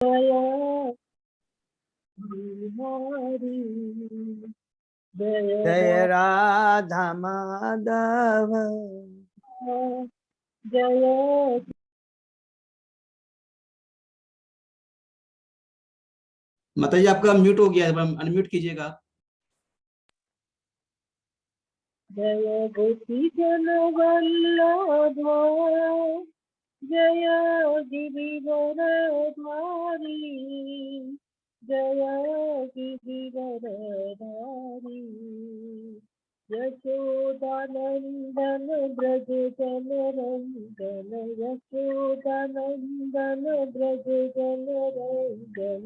बिहारी जय राधा माधव जय। माता जी आपका म्यूट हो गया है, अनम्यूट कीजिएगा। जय गोपी जन वल्लभ जय गिरिवर धारी जय गिरिवर धारी यशोदानंदन ब्रज जन रंजन यशोदानंदन ब्रज जन रंजन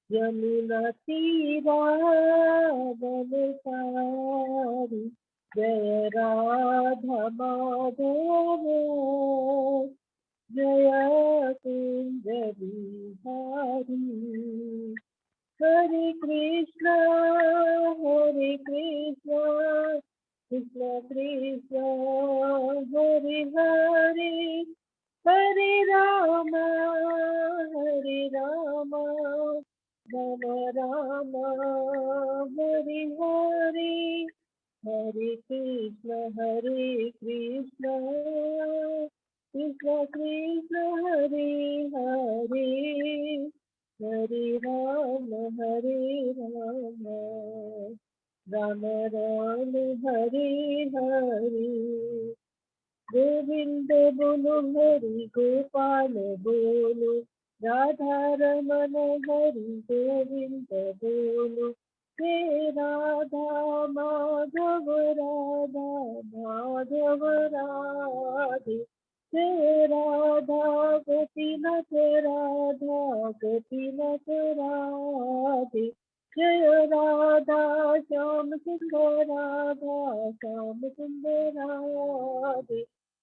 यमुना तीरा बनसारी जय राधा माधव जय कुंज बिहारी हरे कृष्ण कृष्ण कृष्ण हरे हरे हरे राम राम राम हरे हरे हरे कृष्ण कृष्ण कृष्ण हरे हरे हरे राम राम राम हरे हरे गोविंद बोलो हरि गोपाल बोलो राधा रमन हरि गोविंद बोलो हे राधा माधव राधे हे राधा गोपीनाथ राधे जय राधा श्याम सुंदर राधे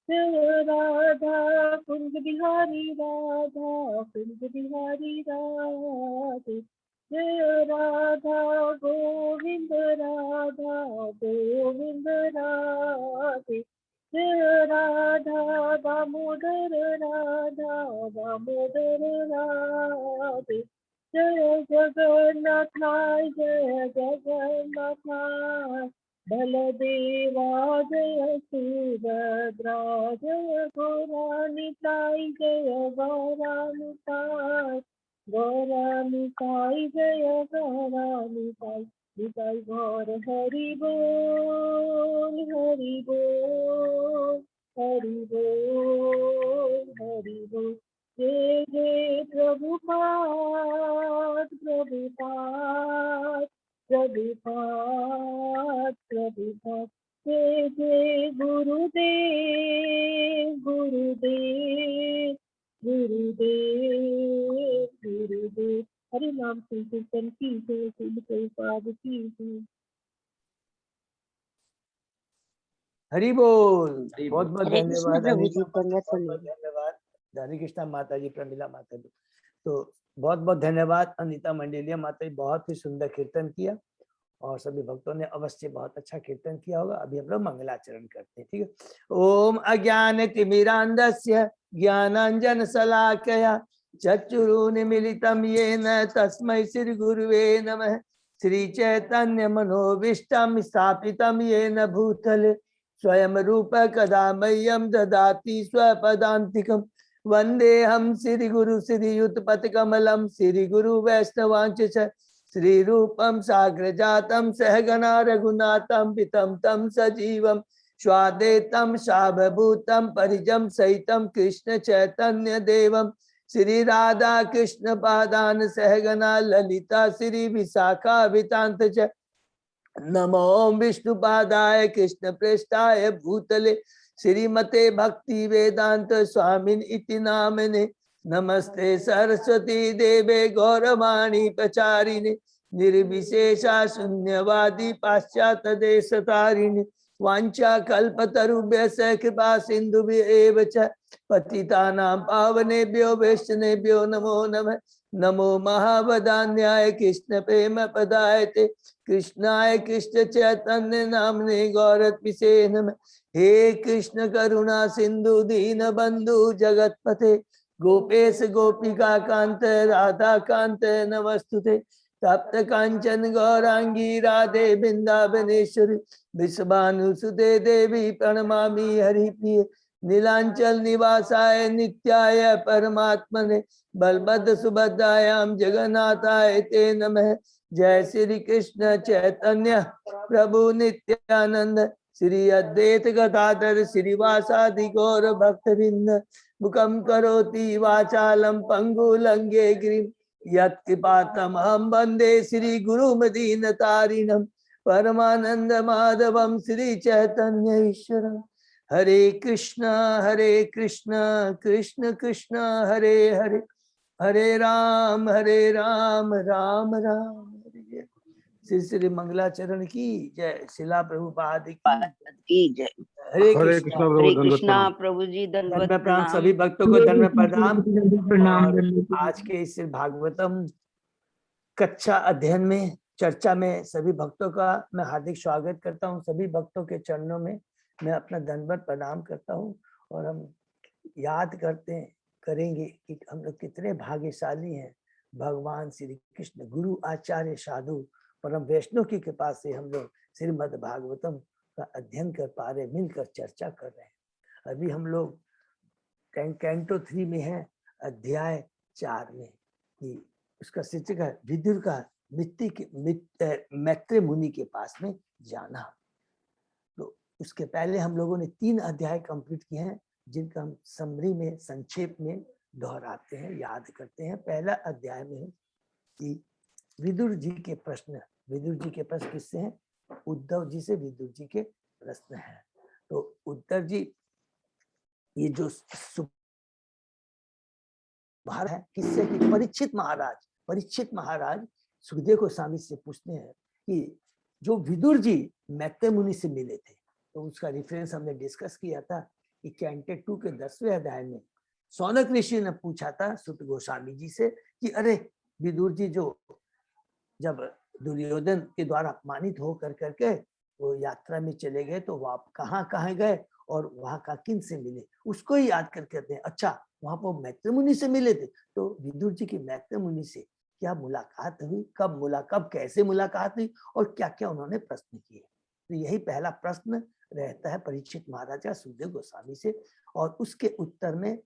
जय राधा कुंज बिहारी राधे जय राधा गोविंद राधे जय राधा दामोदर राधे जय जगन्नाथ बलदेवा जय सुभद्रा जय गौरानिताई जय गौरानिताई जय गौरानिताई निताई गौर हरि बोल हरि बोल हरि बोल हरि बोल जय जय प्रभुपाद जय जय गुरुदेव हरि नाम संकीर्तन की जय श्री प्रभुपाद की जय। हरि बोल। बहुत बहुत हरे कृष्ण धन्यवाद प्रभु अनीता जी, माता, पंगत बहुत बहुत धन्यवाद हरे कृष्णा माता जी, प्रमिला माता जी। तो बहुत बहुत धन्यवाद अनीता मंडेलिया माता जी, बहुत ही सुंदर कीर्तन किया और सभी भक्तों ने अवश्य बहुत अच्छा कीर्तन किया होगा। अभी हम लोग मंगलाचरण करते हैं, ठीक है। ओम अज्ञान तिमिरांधस्य ज्ञानांजन शलाकया चक्षुरुन्मीलितं येन तस्मै श्री गुरुवे नमः। श्री चैतन्य मनोभीष्टं स्थापितं येन भूतले स्वयं रूप कदा मह्यं ददाति स्वपदान्तिकं। वन्देऽहं श्री गुरु श्रीयुतपथकमलं श्री गुरु वैष्णवांच श्री रूपम साग्र जातम सहगना रघुनाथम पितम तम सजीवम स्वादेतम सावभूतम परिजम सहितम कृष्ण चैतन्य देवम श्री राधा कृष्ण पादान सहगना ललिता श्री विशाखा वितांत च नमो विष्णुपादाय कृष्ण प्रेष्ठाय भूतले श्रीमते भक्ति वेदांत स्वामिन इति नामने। नमस्ते सरस्वती देवे गौरवाणी प्रचारिणे निर्विशेषा शून्यवादी पाश्चात्य देश तारिणे वांछा कल्पतरुभ्यः कृपा सिन्धुभ्यः च पतितानां पावनेभ्यो वैष्णवेभ्यो नमो नमः। नमो महावदान्याय कृष्ण प्रेम पदायते कृष्णाय कृष्ण चैतन्य नामने गौरत्मिषे नमः। हे कृष्ण करुणा सिंधु दीन बंधु जगतपते गोपेश गोपिका कांत राधा कांत नमस्तुते। तप्त कांचन गौरांगी राधे वृंदावनेश्वरी विश्वानुसुते देवी प्रणमामि हरिप्रिय। नीलांचल निवासाय नित्याय परमात्मने बलभद्र सुभद्रायाम जगन्नाथाय ते नमः। जय श्री कृष्ण चैतन्य प्रभु नित्यानंद श्री अद्वैत गदाधर श्रीवासादि गौर भक्तवृंद। मुखम करोति वाचालम पंगुलंगे गिरिम यत्कृपातमहं वंदे श्री गुरुमदीनतारिणं। परमानंद माधवम श्री चैतन्य ईश्वरम। हरे कृष्णा कृष्ण कृष्ण हरे हरे, हरे राम राम राम हरे। श्री श्री मंगलाचरण की जय। शिला प्रभुपाद की जय। हरे हरे कृष्णा। हरे दंडवत कृष्णा प्रणाम। प्रभु जी, दंडवत धन्यवाद प्रणाम प्रणाम। सभी भक्तों को, धन्यवाद प्रणाम। प्रणाम और दंडवत। आज के इस भागवतम कक्षा अध्ययन में चर्चा में सभी भक्तों का मैं हार्दिक स्वागत करता हूं। सभी भक्तों के चरणों में मैं अपना दंडवत प्रणाम करता हूं। और हम याद करेंगे कि हम लोग कितने भाग्यशाली हैं। भगवान श्री कृष्ण गुरु आचार्य साधु परम वैष्णव की कृपा से हम लोग श्रीमद् भागवतम का अध्ययन कर पा रहे, मिलकर चर्चा कर रहे हैं। अभी हम लोग कैंटो 3 में है, अध्याय 4 में। कि उसका शीर्षक है विदुर का मैत्रेय मुनि के पास में जाना। तो उसके पहले हम लोगों ने 3 अध्याय कंप्लीट किए हैं, जिनका हम समरी में संक्षेप में दोहराते हैं, याद करते हैं। पहला अध्याय में कि विदुर जी के प्रश्न किससे हैं? उद्धव जी से विदुर जी के प्रश्न हैं। तो उद्धव जी ये जो है किससे? कि परीक्षित महाराज सुखदेव गोस्वामी से पूछते हैं कि जो विदुर जी मैत्रेय मुनि से मिले थे, तो उसका रेफरेंस हमने डिस्कस किया था कि कैंटे 2 के 10वें अध्याय में सौनक ऋषि ने पूछा था सुत गोस्वामी जी से कि अरे विदुर जी जो जब दुर्योधन के द्वारा अपमानित हो करके वो यात्रा में चले गए, तो वो आप कहाँ गए और वहां का किन से मिले, उसको ही याद करके कहते हैं अच्छा वहां पर मैत्रेय मुनि से मिले थे। तो विदुर जी की मैत्रेय मुनि से क्या मुलाकात हुई, कब कैसे मुलाकात हुई और क्या क्या उन्होंने प्रश्न किए। तो यही पहला प्रश्न रहता है परीक्षित महाराज का सुखदेव गोस्वामी से। और उसके उत्तर में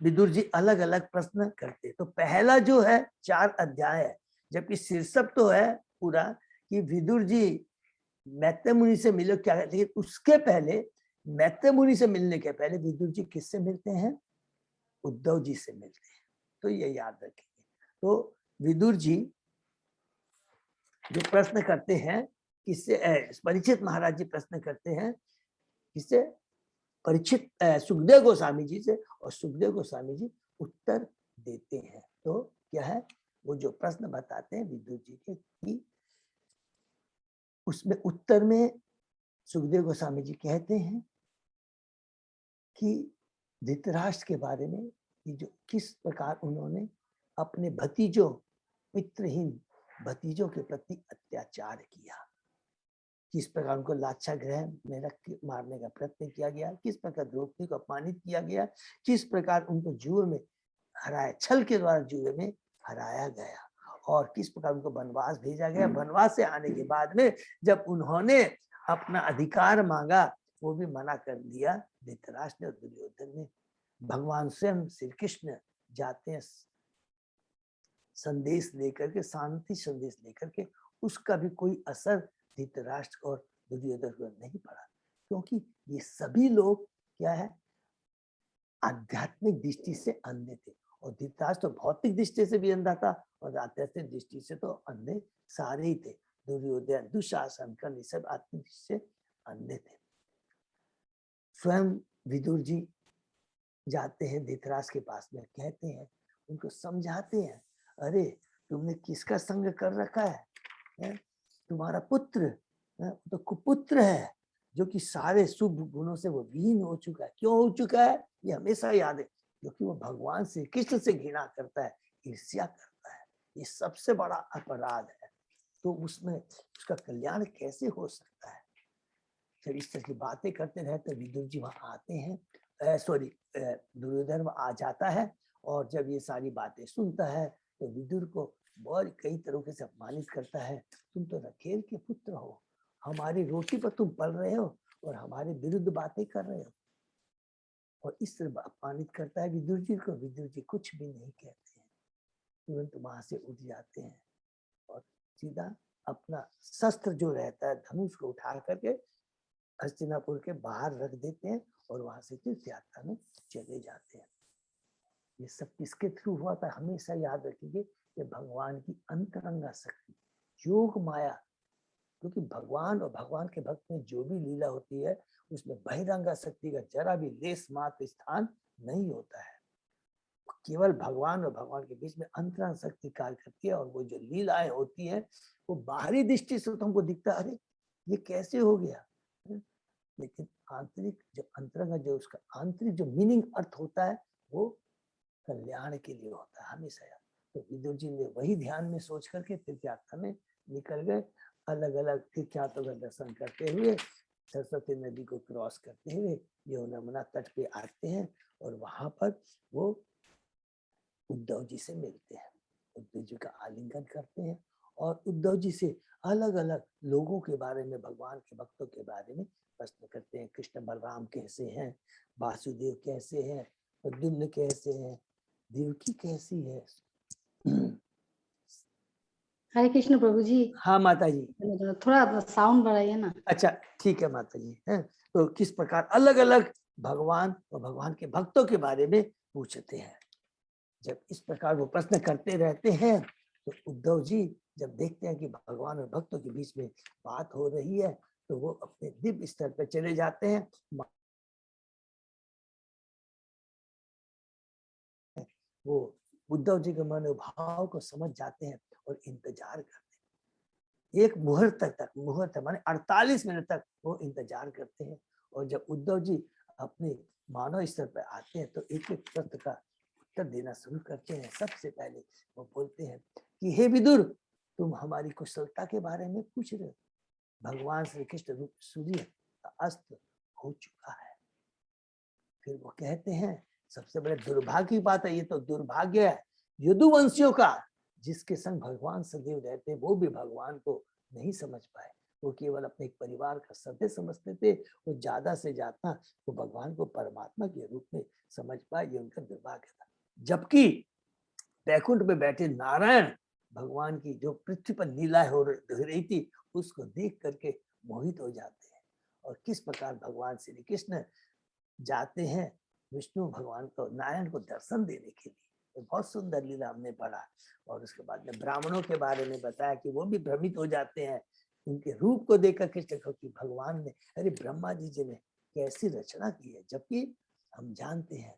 विदुर जी अलग अलग प्रश्न करते। तो पहला जो है 4 अध्याय है, जबकि शीर्षक तो है पूरा कि विदुर जी मैत्रेय मुनि से मिले क्या, लेकिन उसके पहले मैत्रेय मुनि से मिलने के पहले विदुर जी किससे मिलते हैं? उद्धव जी से मिलते हैं। तो ये याद रखेंगे। तो विदुर जी जो प्रश्न करते हैं किससे? परीक्षित महाराज जी प्रश्न करते हैं किससे? परीक्षित सुखदेव गोस्वामी जी से, और सुखदेव गोस्वामी जी उत्तर देते हैं। तो क्या है वो जो प्रश्न बताते हैं विदुर जी के, कि उसमें उत्तर में सुखदेव गोस्वामी जी कहते हैं कि धृतराष्ट्र के बारे में कि जो किस प्रकार उन्होंने अपने भतीजों, पितृहीन भतीजों के प्रति अत्याचार किया, किस प्रकार उनको लाछा गृह में रख के मारने का प्रयत्न किया गया, किस प्रकार द्रौपदी को अपमानित किया गया, किस प्रकार उनको जुए में हराया, छल के द्वारा जुए में हराया गया, और किस प्रकार उनको वनवास भेजा गया। वनवास से आने के बाद में जब उन्होंने अपना अधिकार मांगा, वो भी मना कर दिया धृतराष्ट्र और दुर्योधन ने। भगवान स्वयं श्री कृष्ण जाते हैं संदेश लेकर के, शांति संदेश लेकर के, उसका भी कोई असर धृतराष्ट्र और दुर्योधन को नहीं पड़ा, क्योंकि ये सभी लोग क्या है आध्यात्मिक दृष्टि से अंधे थे। और धृतराष्ट्र तो भौतिक दृष्टि से भी अंधा था, और आध्यात्मिक दृष्टि से तो अंधे सारे ही थे। दुर्योधन, दुशासन, कर्ण, सब आत्मिक दृष्टि से अंधे थे। स्वयं विदुर जी जाते हैं धृतराष्ट्र के पास में, कहते हैं, उनको समझाते हैं, अरे तुमने किसका संग कर रखा है? तुम्हारा पुत्र तो कुपुत्र है, जो कि सारे शुभ गुणों से वो विहीन हो चुका है। क्यों हो चुका है ये हमेशा याद है, क्योंकि वो भगवान श्री कृष्ण से घृणा करता है, ईर्ष्या करता है। ये सबसे बड़ा अपराध है। तो उसमें उसका कल्याण कैसे हो सकता है? जब इस तरह की बातें करते रहे तो विदुर जी वहां आते हैं, सॉरी दुर्योधन आ जाता है और जब ये सारी बातें सुनता है तो विदुर को बहुत कई तरीके से अपमानित करता है। तुम तो रखेल के पुत्र हो, हमारी रोटी पर तुम पल रहे हो और हमारे विरुद्ध बातें कर रहे हो। और इस तरह अपमानित करता है विदुर जी को। विदुर जी कुछ भी नहीं कहते हैं, तुरंत वहां से उठ जाते हैं और सीधा अपना शस्त्र जो रहता है धनुष को उठा करके हस्तिनापुर के बाहर रख देते हैं और वहां से तीर्थ यात्रा में चले जाते हैं। ये सब किसके थ्रू हुआ था? हमेशा याद रखिए कि भगवान की अंतरंगा शक्ति, योग माया, क्योंकि भगवान और भगवान के भक्त में जो भी लीला होती है उसमें बहिरंगा शक्ति का जरा भी लेस मात्र स्थान नहीं होता है। केवल भगवान और भगवान के बीच में अंतरंग शक्ति कार्य करती है और वो जो लीलाएं होती है वो बाहरी दृष्टि से तो हमको दिखता है अरे ये कैसे हो गया, लेकिन आंतरिक जो अंतरंग जो उसका आंतरिक जो मीनिंग अर्थ होता है वो कल्याण के लिए होता है हमेशा। तो विदुर जी ने वही ध्यान में सोच करके तीर्थ यात्रा में निकल गए। अलग अलग तीर्थ यात्रा का दर्शन करते हुए सरस्वती नदी को क्रॉस करते हुए यमुना तट पे आते हैं और वहां पर वो उद्धव जी से मिलते हैं। उद्धव जी का आलिंगन करते हैं और उद्धव जी से अलग अलग लोगों के बारे में, भगवान के भक्तों के बारे में प्रश्न करते हैं। कृष्ण बलराम कैसे हैं, वासुदेव कैसे हैं, प्रद्युम्न कैसे हैं, देवकी कैसी है। हरे कृष्ण प्रभु जी। हाँ माता जी। थोड़ा साउंड बढ़ाइए ना। अच्छा ठीक है माता जी। है तो किस प्रकार अलग अलग भगवान और भगवान के भक्तों के बारे में पूछते हैं। जब इस प्रकार वो प्रश्न करते रहते हैं तो उद्धव जी जब देखते हैं कि भगवान और भक्तों के बीच में बात हो रही है तो वो अपने दिव्य स्तर पर चले जाते हैं। वो उद्धव जी के मनोभाव को समझ जाते हैं और इंतजार करते हैं। एक मुहूर्त तक मुहूर्त माने 48 मिनट तक वो इंतजार करते हैं। और जब उद्धव जी अपने मानव स्तर पर आते हैं तो एक एक प्रश्न का उत्तर देना शुरू करते हैं। सबसे पहले वो बोलते हैं कि हे विदुर, तुम हमारी कुशलता के बारे में पूछ रहे हो। भगवान श्री कृष्ण रूप सूर्य का अस्त हो चुका है। फिर वो कहते हैं सबसे बड़े दुर्भाग्य की बात है, ये तो दुर्भाग्य है यदुवंशियों का, जिसके संग भगवान सदैव रहते वो भी भगवान को नहीं समझ पाए। वो केवल अपने एक परिवार का सदस्य समझते थे। वो ज्यादा से ज्यादा वो भगवान को परमात्मा के रूप में समझ पाए, ये उनका दुर्भाग्य था। जबकि बैकुंठ में बैठे नारायण भगवान की जो पृथ्वी पर लीला हो रही थी उसको देख करके मोहित हो जाते हैं। और किस प्रकार भगवान श्री कृष्ण जाते हैं विष्णु भगवान को, नारायण को दर्शन देने के लिए। तो बहुत सुंदर लीला हमने पढ़ा। और उसके बाद में ब्राह्मणों के बारे में बताया कि वो भी भ्रमित हो जाते हैं उनके रूप को देखकर कृष्ण को कि भगवान ने, अरे ब्रह्मा जी ने कैसी रचना की है। जबकि हम जानते हैं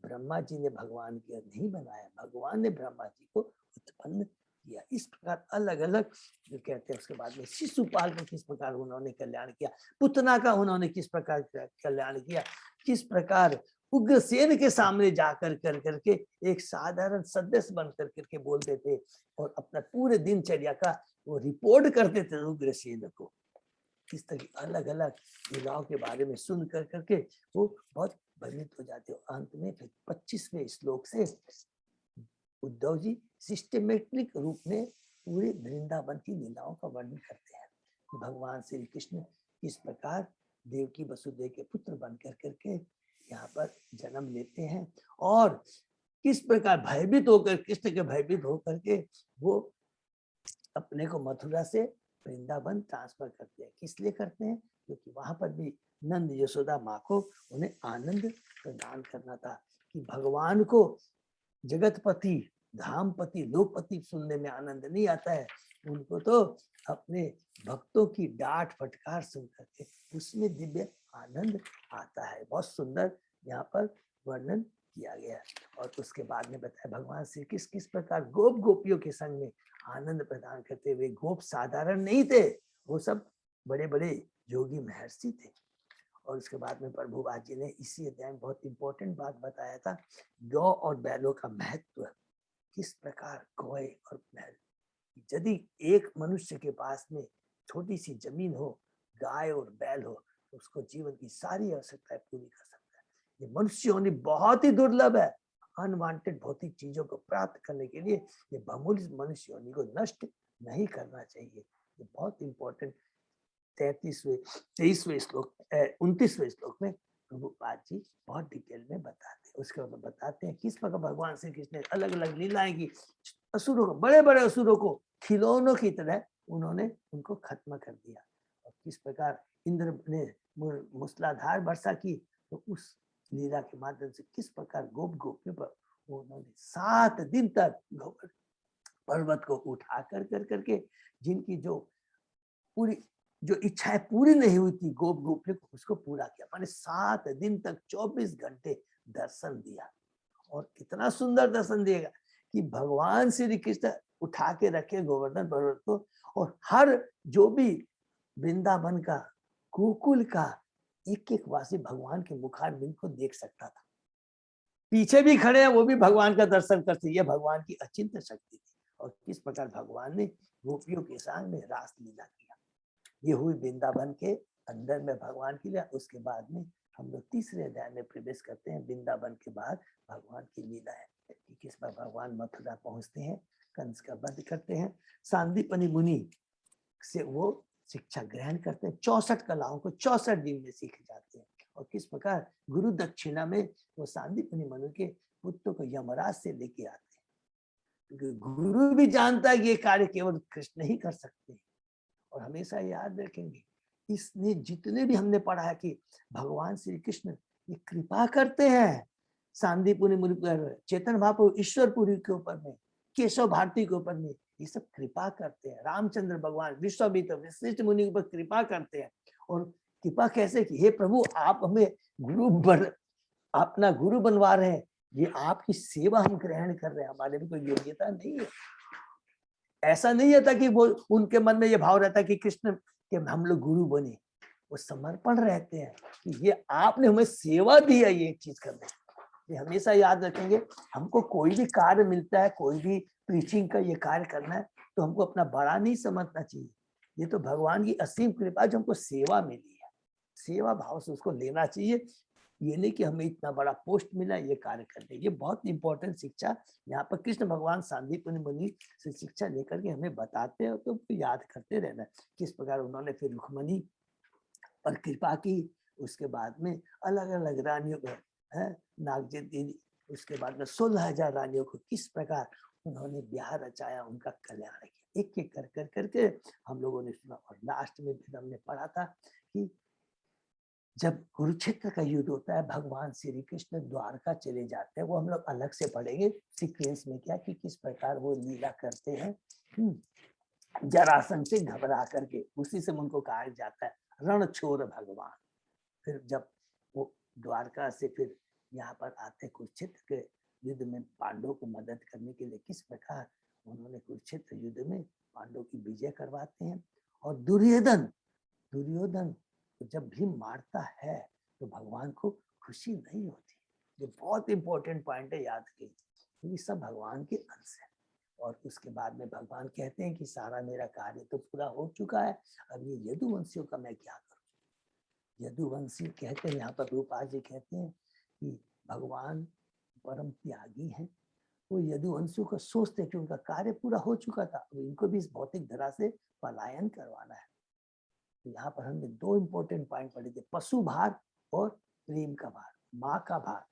ब्रह्मा जी ने भगवान को नहीं बनाया, भगवान ने ब्रह्मा जी को उत्पन्न किया। इस प्रकार अलग अलग जो कहते हैं। उसके बाद में शिशुपाल को किस प्रकार उन्होंने कल्याण किया, पुतना का उन्होंने किस प्रकार कल्याण किया, किस प्रकार उग्रसेन के सामने जाकर कर करके एक साधारण सदस्य बन कर करके बोलते थे और अपना पूरे दिनचर्या का वो रिपोर्ट करते थे उग्रसेन को। इस तरह की अलग अलग लीलाओं के बारे में सुन कर करके वो बहुत भ्रमित हो जाते हो। अंत में फिर 25वें श्लोक से उद्धव जी सिस्टमेटिक रूप में पूरे वृंदावन की लीलाओं का वर्णन करते हैं। भगवान श्री कृष्ण किस प्रकार देवकी वसुदेव के पुत्र बन कर करके यहाँ पर जन्म लेते हैं और किस प्रकार भयभीत होकर, कृष्ण के भयभीत होकर के वो अपने को मथुरा से वृंदावन ट्रांसफर करते हैं। किस लिए करते हैं? क्योंकि वहां पर भी नंद यशोदा माँ को उन्हें आनंद प्रदान करना था कि भगवान को जगतपति, धामपति, लोकपति सुनने में आनंद नहीं आता है, उनको तो अपने भक्तों की डांट फटकार सुन करके उसमें दिव्य आनंद आता है। बहुत सुंदर यहाँ पर वर्णन किया गया। और उसके बाद में बताया भगवान श्री कृष्ण किस प्रकार गोप गोपियों के संग में आनंद प्रदान करते हुए। गोप साधारण नहीं थे, वो सब बड़े बड़े योगी महर्षि थे। और उसके बाद में प्रभुपाद जी ने इसी अध्याय में बहुत इंपॉर्टेंट बात बताया था, गौ और बैलों का महत्व। किस प्रकार गौए और बैल, यदि एक मनुष्य के पास में छोटी सी जमीन हो, गाय और बैल हो, तो उसको जीवन की सारी आवश्यकताएं पूरी कर सकता है। ये मनुष्य होनी बहुत ही दुर्लभ है। अनवांटेड भौतिक चीजों को प्राप्त करने के लिए ये बहुमूल्य मनुष्य होनी को नष्ट नहीं करना चाहिए। ये बहुत इंपॉर्टेंट 23वें श्लोक 29वें श्लोक में प्रभुपाद जी बहुत डिटेल में बताते हैं। उसके बाद बताते हैं किस प्रकार भगवान श्री कृष्ण ने अलग अलग लीलाएं की, असुरों को, बड़े बड़े असुरों को खिलौनों की तरह उन्होंने उनको खत्म कर दिया। और किस प्रकार इंद्र ने मूसलाधार वर्षा की, तो उस लीला के माध्यम से किस प्रकार गोपियों पर उन्होंने 7 दिन तक पर्वत को उठा कर करके जिनकी जो इच्छाएं पूरी नहीं हुई थी गोपियों को, उसको पूरा किया। माने 7 दिन तक 24 घंटे दर्शन दिया। और कितना सुंदर दर्शन दिएगा कि भगवान श्री कृष्ण उठा के रखे गोवर्धन पर्वत को, और हर जो भी वृंदावन का, गोकुल का एक एक वासी भगवान के मुखारबिंद को देख सकता था। पीछे भी खड़े हैं वो भी भगवान का दर्शन करते। ये भगवान की अचिंत्य शक्ति थी। और किस प्रकार भगवान ने गोपियों के साथ में रास लीला किया, ये हुई वृंदावन के अंदर में भगवान की लीला। उसके बाद में हम लोग तीसरे अध्याय में प्रवेश करते हैं। वृंदावन के बाद भगवान की लीला है कि किस पर भगवान मथुरा पहुंचते हैं, कंस का वध करते हैं, सांदीपनि मुनि से वो शिक्षा ग्रहण करते हैं, 64 कलाओं को 64 दिन में सीख जाते हैं। और किस प्रकार गुरु दक्षिणा में वो सांदीपनि मुनि के पुत्र को यमराज से लेके आते हैं, क्योंकि गुरु भी जानता है कि ये कार्य केवल कृष्ण ही कर सकते हैं। और हमेशा याद रखेंगे, इसने जितने भी हमने पढ़ा है कि भगवान श्री कृष्ण ये कृपा करते हैं सांदीपनि मुनि पर, चेतन महाप्रभु ईश्वरपुरी के ऊपर में, केशव भारती के ऊपर में, ये सब कृपा करते हैं। रामचंद्र भगवान विश्वामित्र वशिष्ठ मुनि के ऊपर कृपा करते हैं। और कृपा कैसे की, हे प्रभु आप हमें अपना गुरु बनवा रहे हैं, ये आपकी सेवा हम ग्रहण कर रहे हैं, हमारे में कोई योग्यता नहीं है। ऐसा नहीं होता कि वो उनके मन में ये भाव रहता है कि कृष्ण के हम लोग गुरु बने। वो समर्पण रहते हैं कि ये आपने हमें सेवा दी है ये चीज करने। ये हमेशा याद रखेंगे, हमको कोई भी कार्य मिलता है, कोई भी प्रीचिंग का ये कार्य करना है, तो हमको अपना बड़ा नहीं समझना चाहिए। ये तो भगवान की असीम कृपा जो हमको सेवा मिली है, सेवा भाव से उसको लेना चाहिए। ये नहीं कि हमें इतना बड़ा पोस्ट मिला ये कार्य करने। ये बहुत इंपॉर्टेंट शिक्षा यहाँ पर कृष्ण भगवान सांदीपनि मुनि से शिक्षा लेकर के हमें बताते हैं, तो याद करते रहना किस प्रकार उन्होंने फिर रुक्मणी पर कृपा की। उसके बाद में अलग अलग रानियों को नागजी देवी, उसके बाद में 16,000 रानियों को किस प्रकार उन्होंने ब्याह रचाया, उनका कल्याण किया, एक एक कर करके हम लोगों ने सुना। और लास्ट में फिर हमने पढ़ा था कि जब कुरुक्षेत्र का युद्ध होता है, भगवान श्री कृष्ण द्वारका चले जाते हैं। वो हम लोग अलग से पढ़ेंगे सीक्वेंस में क्या कि किस प्रकार वो लीला करते हैं। जरासंध से घबरा करके, उसी से उनको कहा जाता है रणछोर भगवान। फिर जब वो द्वारका से फिर यहाँ पर आते कुरुक्षेत्र के युद्ध में पांडवों को मदद करने के लिए, किस प्रकार उन्होंने कुरुक्षेत्र युद्ध में पांडवों की विजय करवाते हैं। और दुर्योधन जब भी मारता है तो भगवान को खुशी नहीं होती। ये बहुत इंपॉर्टेंट पॉइंट है, याद रखिए। ये सब भगवान के अंश है। और उसके बाद में भगवान कहते हैं कि सारा मेरा कार्य तो पूरा हो चुका है, अब ये यदुवंशियों का मैं क्या करूं। यदुवंशी कहते हैं, यहाँ पर रूपा जी कहते हैं कि भगवान परम त्यागी हैं। वो यदुवंशियों को सोचते हैं कि उनका कार्य पूरा हो चुका था, अब इनको भी इस भौतिक धरा से पलायन करवाना है। तो यहाँ पर हमने 2 इंपॉर्टेंट पॉइंट पढ़े थे, पशु भार और प्रेम का भार। माँ का भार,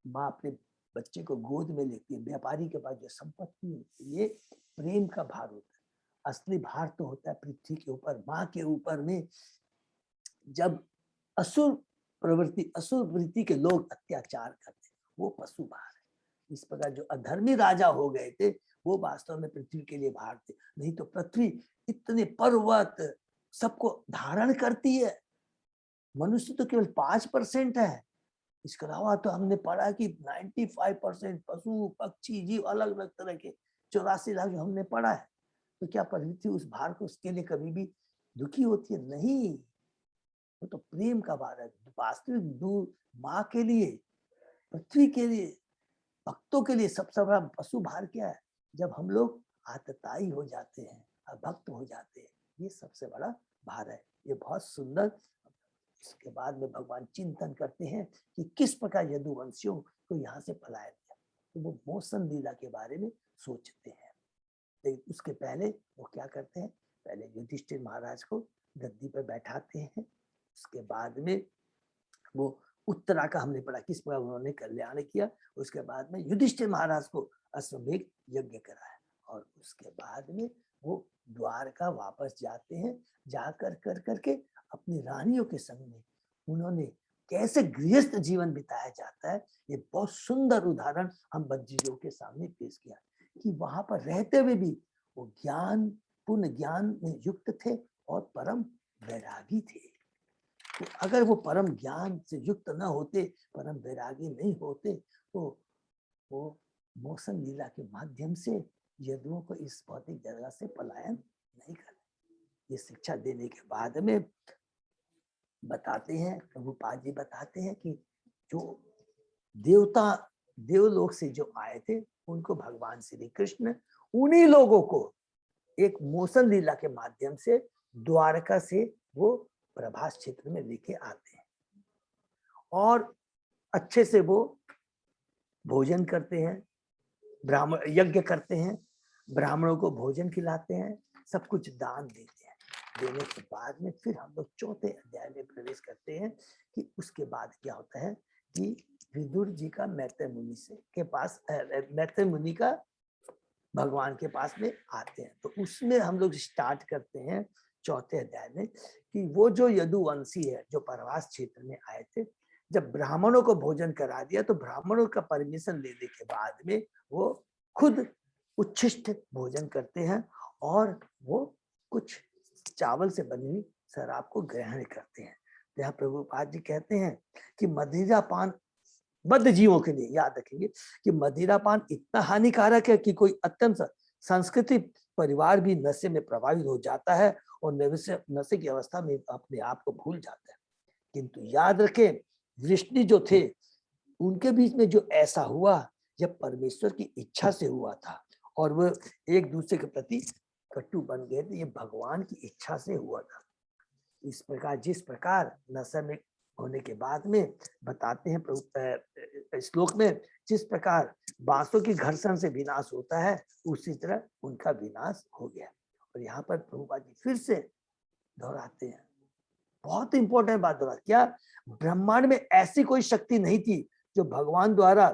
माँ अपने बच्चे को गोद में लेती है। व्यापारी के पास जो संपत्ति होती है, ये प्रेम का भार होता है। असली भार तो होता है पृथ्वी के ऊपर, माँ के ऊपर में जब असुर वृत्ति के लोग अत्याचार करते, वो पशु भार है। इस प्रकार जो अधर्मी राजा हो गए थे, वो वास्तव में पृथ्वी के लिए भार थे। नहीं तो पृथ्वी इतने पर्वत सबको धारण करती है, मनुष्य तो केवल 5% है। इसके अलावा तो हमने पढ़ा कि 95% पशु पक्षी जीव अलग अलग तरह के 84 लाख हमने पढ़ा है। तो क्या पृथ्वी उस भार को उसके लिए कभी भी दुखी होती है? नहीं, वो तो प्रेम का भार है। वास्तविक दूर माँ के लिए, पृथ्वी के लिए, भक्तों के लिए सबसे बड़ा पशु भार क्या है? जब हम लोग आतताई हो जाते हैं, अभक्त हो जाते हैं, ये सबसे बड़ा भार है। ये बहुत सुंदर उसके बाद में भगवान चिंतन करते हैं कि किस प्रकार यदुवंशियों को यहाँ से फैलाया गया, तो वो मौसम लीला के बारे में सोचते हैं। लेकिन उसके पहले वो क्या करते हैं, पहले युधिष्ठिर महाराज को गद्दी पर बैठाते हैं। उसके बाद में वो उत्तरा का हमने पढ़ा किस प्रकार उन्होंने कल्याण किया। उसके बाद में युधिष्ठिर महाराज को अश्वमेध यज्ञ कराया और उसके बाद में वो द्वारका वापस जाते हैं। जाकर कर करके अपनी रानियों के संग में उन्होंने कैसे गृहस्थ जीवन बिताया जाता है, ये बहुत सुंदर उदाहरण हम बद्रीयों के सामने पेश किया कि वहां पर रहते हुए भी वो ज्ञान पूर्ण ज्ञान में युक्त थे और परम वैरागी थे। तो अगर वो परम ज्ञान से युक्त न होते, परम वैरागी नहीं होते, तो वो मौसम लीला के माध्यम से यदुओं को इस भौतिक जगह से पलायन नहीं कर। ये शिक्षा देने के बाद में बताते हैं, प्रभुपाद जी बताते हैं कि जो देवता देवलोक से जो आए थे उनको भगवान श्री कृष्ण उन्हीं लोगों को एक मौसम लीला के माध्यम से द्वारका से वो प्रभास क्षेत्र में लेके आते हैं और अच्छे से वो भोजन करते हैं, ब्राह्मण यज्ञ करते हैं, ब्राह्मणों को भोजन खिलाते हैं, सब कुछ दान देते हैं। देने के बाद में फिर हम लोग चौथे अध्याय में प्रवेश करते हैं कि उसके बाद क्या होता है कि विदुर जी का मैत्रेय मुनि से के पास मैत्रेय मुनि का भगवान के पास में आते हैं। तो उसमें हम लोग स्टार्ट करते हैं चौथे अध्याय में कि वो जो यदुवंशी है जो प्रभास क्षेत्र में आए थे, जब ब्राह्मणों को भोजन करा दिया तो ब्राह्मणों का परमिशन लेने के बाद में वो खुद उच्छिष्ट भोजन करते हैं और वो कुछ चावल से बनी हुई शराब को ग्रहण करते हैं। यहाँ प्रभुपाद जी कहते हैं कि मदिरा पान बद्ध जीवों के लिए, याद रखेंगे कि मदिरा पान इतना हानिकारक है कि कोई अत्यंत सांस्कृतिक परिवार भी नशे में प्रभावित हो जाता है और नशे की अवस्था में अपने आप को भूल जाता है। किंतु याद रखें वृष्णि जो थे उनके बीच में जो ऐसा हुआ यह परमेश्वर की इच्छा से हुआ था और वह एक दूसरे के प्रति कटु बन गए थे, ये भगवान की इच्छा से हुआ था। इस प्रकार जिस प्रकार नशे में होने के बाद में बताते हैं श्लोक में, जिस प्रकार बांसों की घर्षण से विनाश होता है उसी तरह उनका विनाश हो गया। और यहाँ पर प्रभुपाद जी फिर से दोहराते हैं, बहुत इंपॉर्टेंट बात दोहरा, क्या ब्रह्मांड में ऐसी कोई शक्ति नहीं थी जो भगवान द्वारा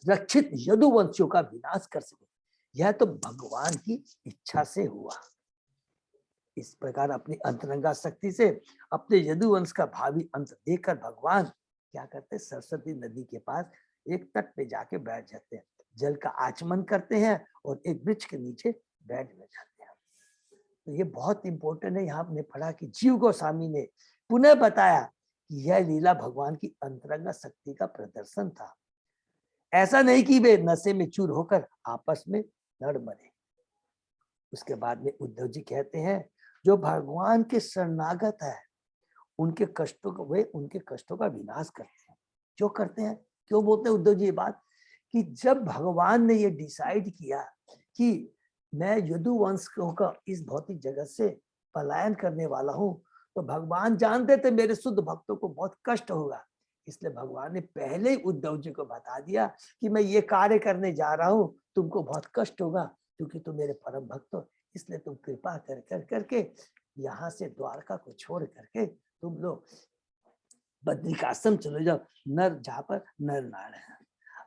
रक्षित यदुवंशियों का विनाश कर सके, यह तो भगवान की इच्छा से हुआ। इस प्रकार अपनी अंतरंगा शक्ति से अपने यदुवंश का भावी अंत देखकर भगवान क्या करते, सरस्वती नदी के पास एक तट पे जाके बैठ जाते हैं, जल का आचमन करते हैं और एक वृक्ष के नीचे बैठ जाते हैं। तो ये बहुत इंपॉर्टेंट है। यहाँ हमने पढ़ा कि जीव गोस्वामी ने पुनः बताया कि यह लीला भगवान की अंतरंगा शक्ति का प्रदर्शन था। ऐसा नहीं कि वे नशे में चूर होकर आपस में लड़ मरे। उसके बाद में उद्धव जी कहते हैं जो भगवान के शरणागत है उनके कष्टों को वे उनके कष्टों का विनाश करते हैं। जो करते हैं, क्यों बोलते हैं उद्धव जी ये बात कि जब भगवान ने ये डिसाइड किया कि मैं यदुवंश का इस भौतिक जगत से पलायन करने वाला हूं, तो भगवान जानते थे मेरे शुद्ध भक्तों को बहुत कष्ट होगा, इसलिए भगवान ने पहले ही उद्धव जी को बता दिया कि मैं ये कार्य करने जा रहा हूँ, तुमको बहुत कष्ट होगा क्योंकि तुम मेरे परम भक्त हो, इसलिए तुम कृपा कर करके यहाँ से द्वारका को छोड़ करके तुम लोग बद्रिकाश्रम चले जाओ, नर जहाँ पर नर नार है।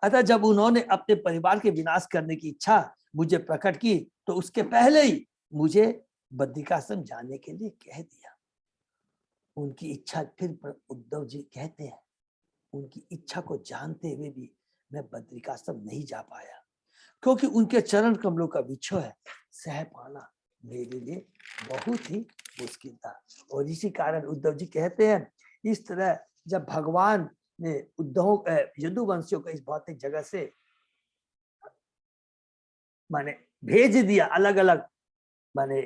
अतः जब उन्होंने अपने परिवार के विनाश करने की इच्छा मुझे प्रकट की तो उसके पहले ही मुझे बद्रिकाश्रम जाने के लिए कह दिया। उनकी इच्छा, फिर उद्धव जी कहते हैं उनकी इच्छा को जानते हुए भी मैं बद्रिकाश्रम नहीं जा पाया क्योंकि उनके चरण कमलों का विछोह है सह पाना मेरे लिए बहुत ही मुश्किल था। और इसी कारण उद्धव जी कहते हैं इस तरह जब भगवान ने यदुवंशियों को इस भौतिक जगह से माने भेज दिया, अलग अलग माने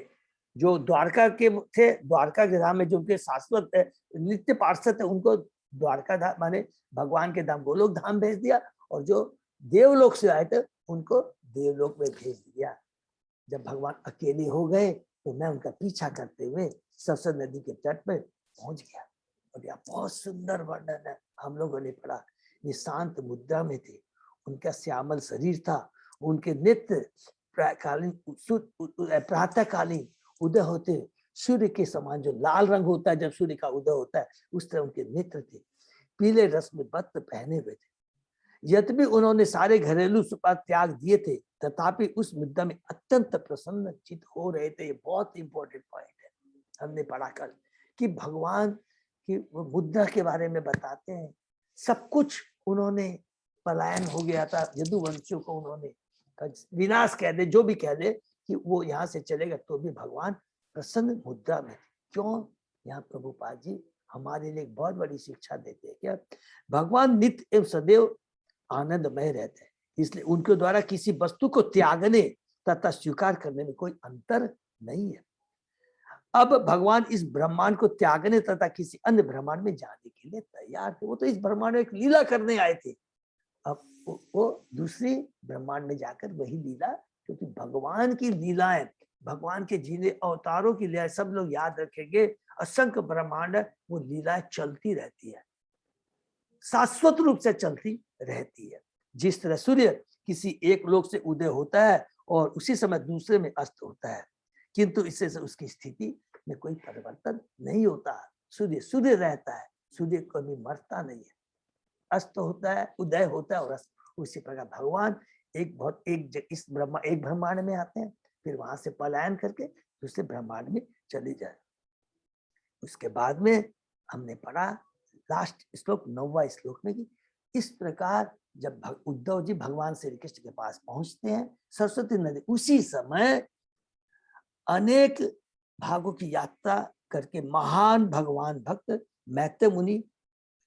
जो द्वारका के थे, द्वारका के धाम में जो उनके शाश्वत नित्य पार्षद थे उनको द्वारका धाम माने भगवान के धाम गोलोक धाम भेज दिया और जो देवलोक से आए थे उनको देवलोक में भेज दिया। जब भगवान अकेले हो गए तो मैं उनका पीछा करते हुए सरस्वती नदी के तट पर पहुंच गया। और यह बहुत सुंदर वर्णन है, हम लोगों ने पढ़ा। ये शांत मुद्रा में थे, उनका श्यामल शरीर था, उनके नित्य प्रातःकालीन उदय होते सूर्य के समान जो लाल रंग होता है जब सूर्य का उदय होता है, उस तरह उनके नेत्र थे। पीले रस में वस्त्र पहने हुए थे। यद्यपि उन्होंने सारे घरेलू सुख त्याग दिए थे, तथापि उस मुद्दा में अत्यंत प्रसन्न चित हो रहे थे। ये बहुत इंपॉर्टेंट पॉइंट है, हमने पढ़ा कल कि भगवान की मुद्दा के बारे में बताते हैं। सब कुछ उन्होंने पलायन हो गया था, यदुवंशियों को उन्होंने विनाश कह दे, जो भी कह दे कि वो यहाँ से चलेगा, तो भी भगवान प्रसन्न मुद्रा में। क्यों? यहाँ प्रभुपाद जी हमारे लिए एक बहुत बड़ी शिक्षा देते हैं। क्या? भगवान नित्य एवं सदैव आनंदमय रहते हैं, इसलिए उनके द्वारा किसी वस्तु को त्यागने तथा स्वीकार करने में कोई अंतर नहीं है। अब भगवान इस ब्रह्मांड को त्यागने तथा किसी अन्य ब्रह्मांड में जाने के लिए तैयार थे। वो तो इस ब्रह्मांड में एक लीला करने आए थे, अब वो दूसरी ब्रह्मांड में जाकर वही लीला, क्योंकि भगवान की लीलाएं, भगवान के जीने अवतारों की लीलाएं सब लोग याद रखेंगे। असंख्य ब्रह्मांड वो लीलाएं चलती रहती है, शाश्वत रूप से चलती रहती है। जिस तरह सूर्य किसी एक लोक से उदय होता है और उसी समय दूसरे में अस्त होता है, किंतु इससे उसकी स्थिति में कोई परिवर्तन नहीं होता। सूर्य सूर्य रहता है, सूर्य कभी मरता नहीं है, अस्त होता है, उदय होता है और अस्त। उसी प्रकार भगवान एक ब्रह्मांड में आते हैं, फिर वहां से पलायन करके दूसरे ब्रह्मांड में चले जाए। उसके बाद में हमने पढ़ा लास्ट श्लोक 9वां श्लोक में कि इस प्रकार जब उद्धव जी भगवान श्री कृष्ण के पास पहुंचते हैं सरस्वती नदी, उसी समय अनेक भागों की यात्रा करके महान भगवान भक्त मैत्रेय मुनि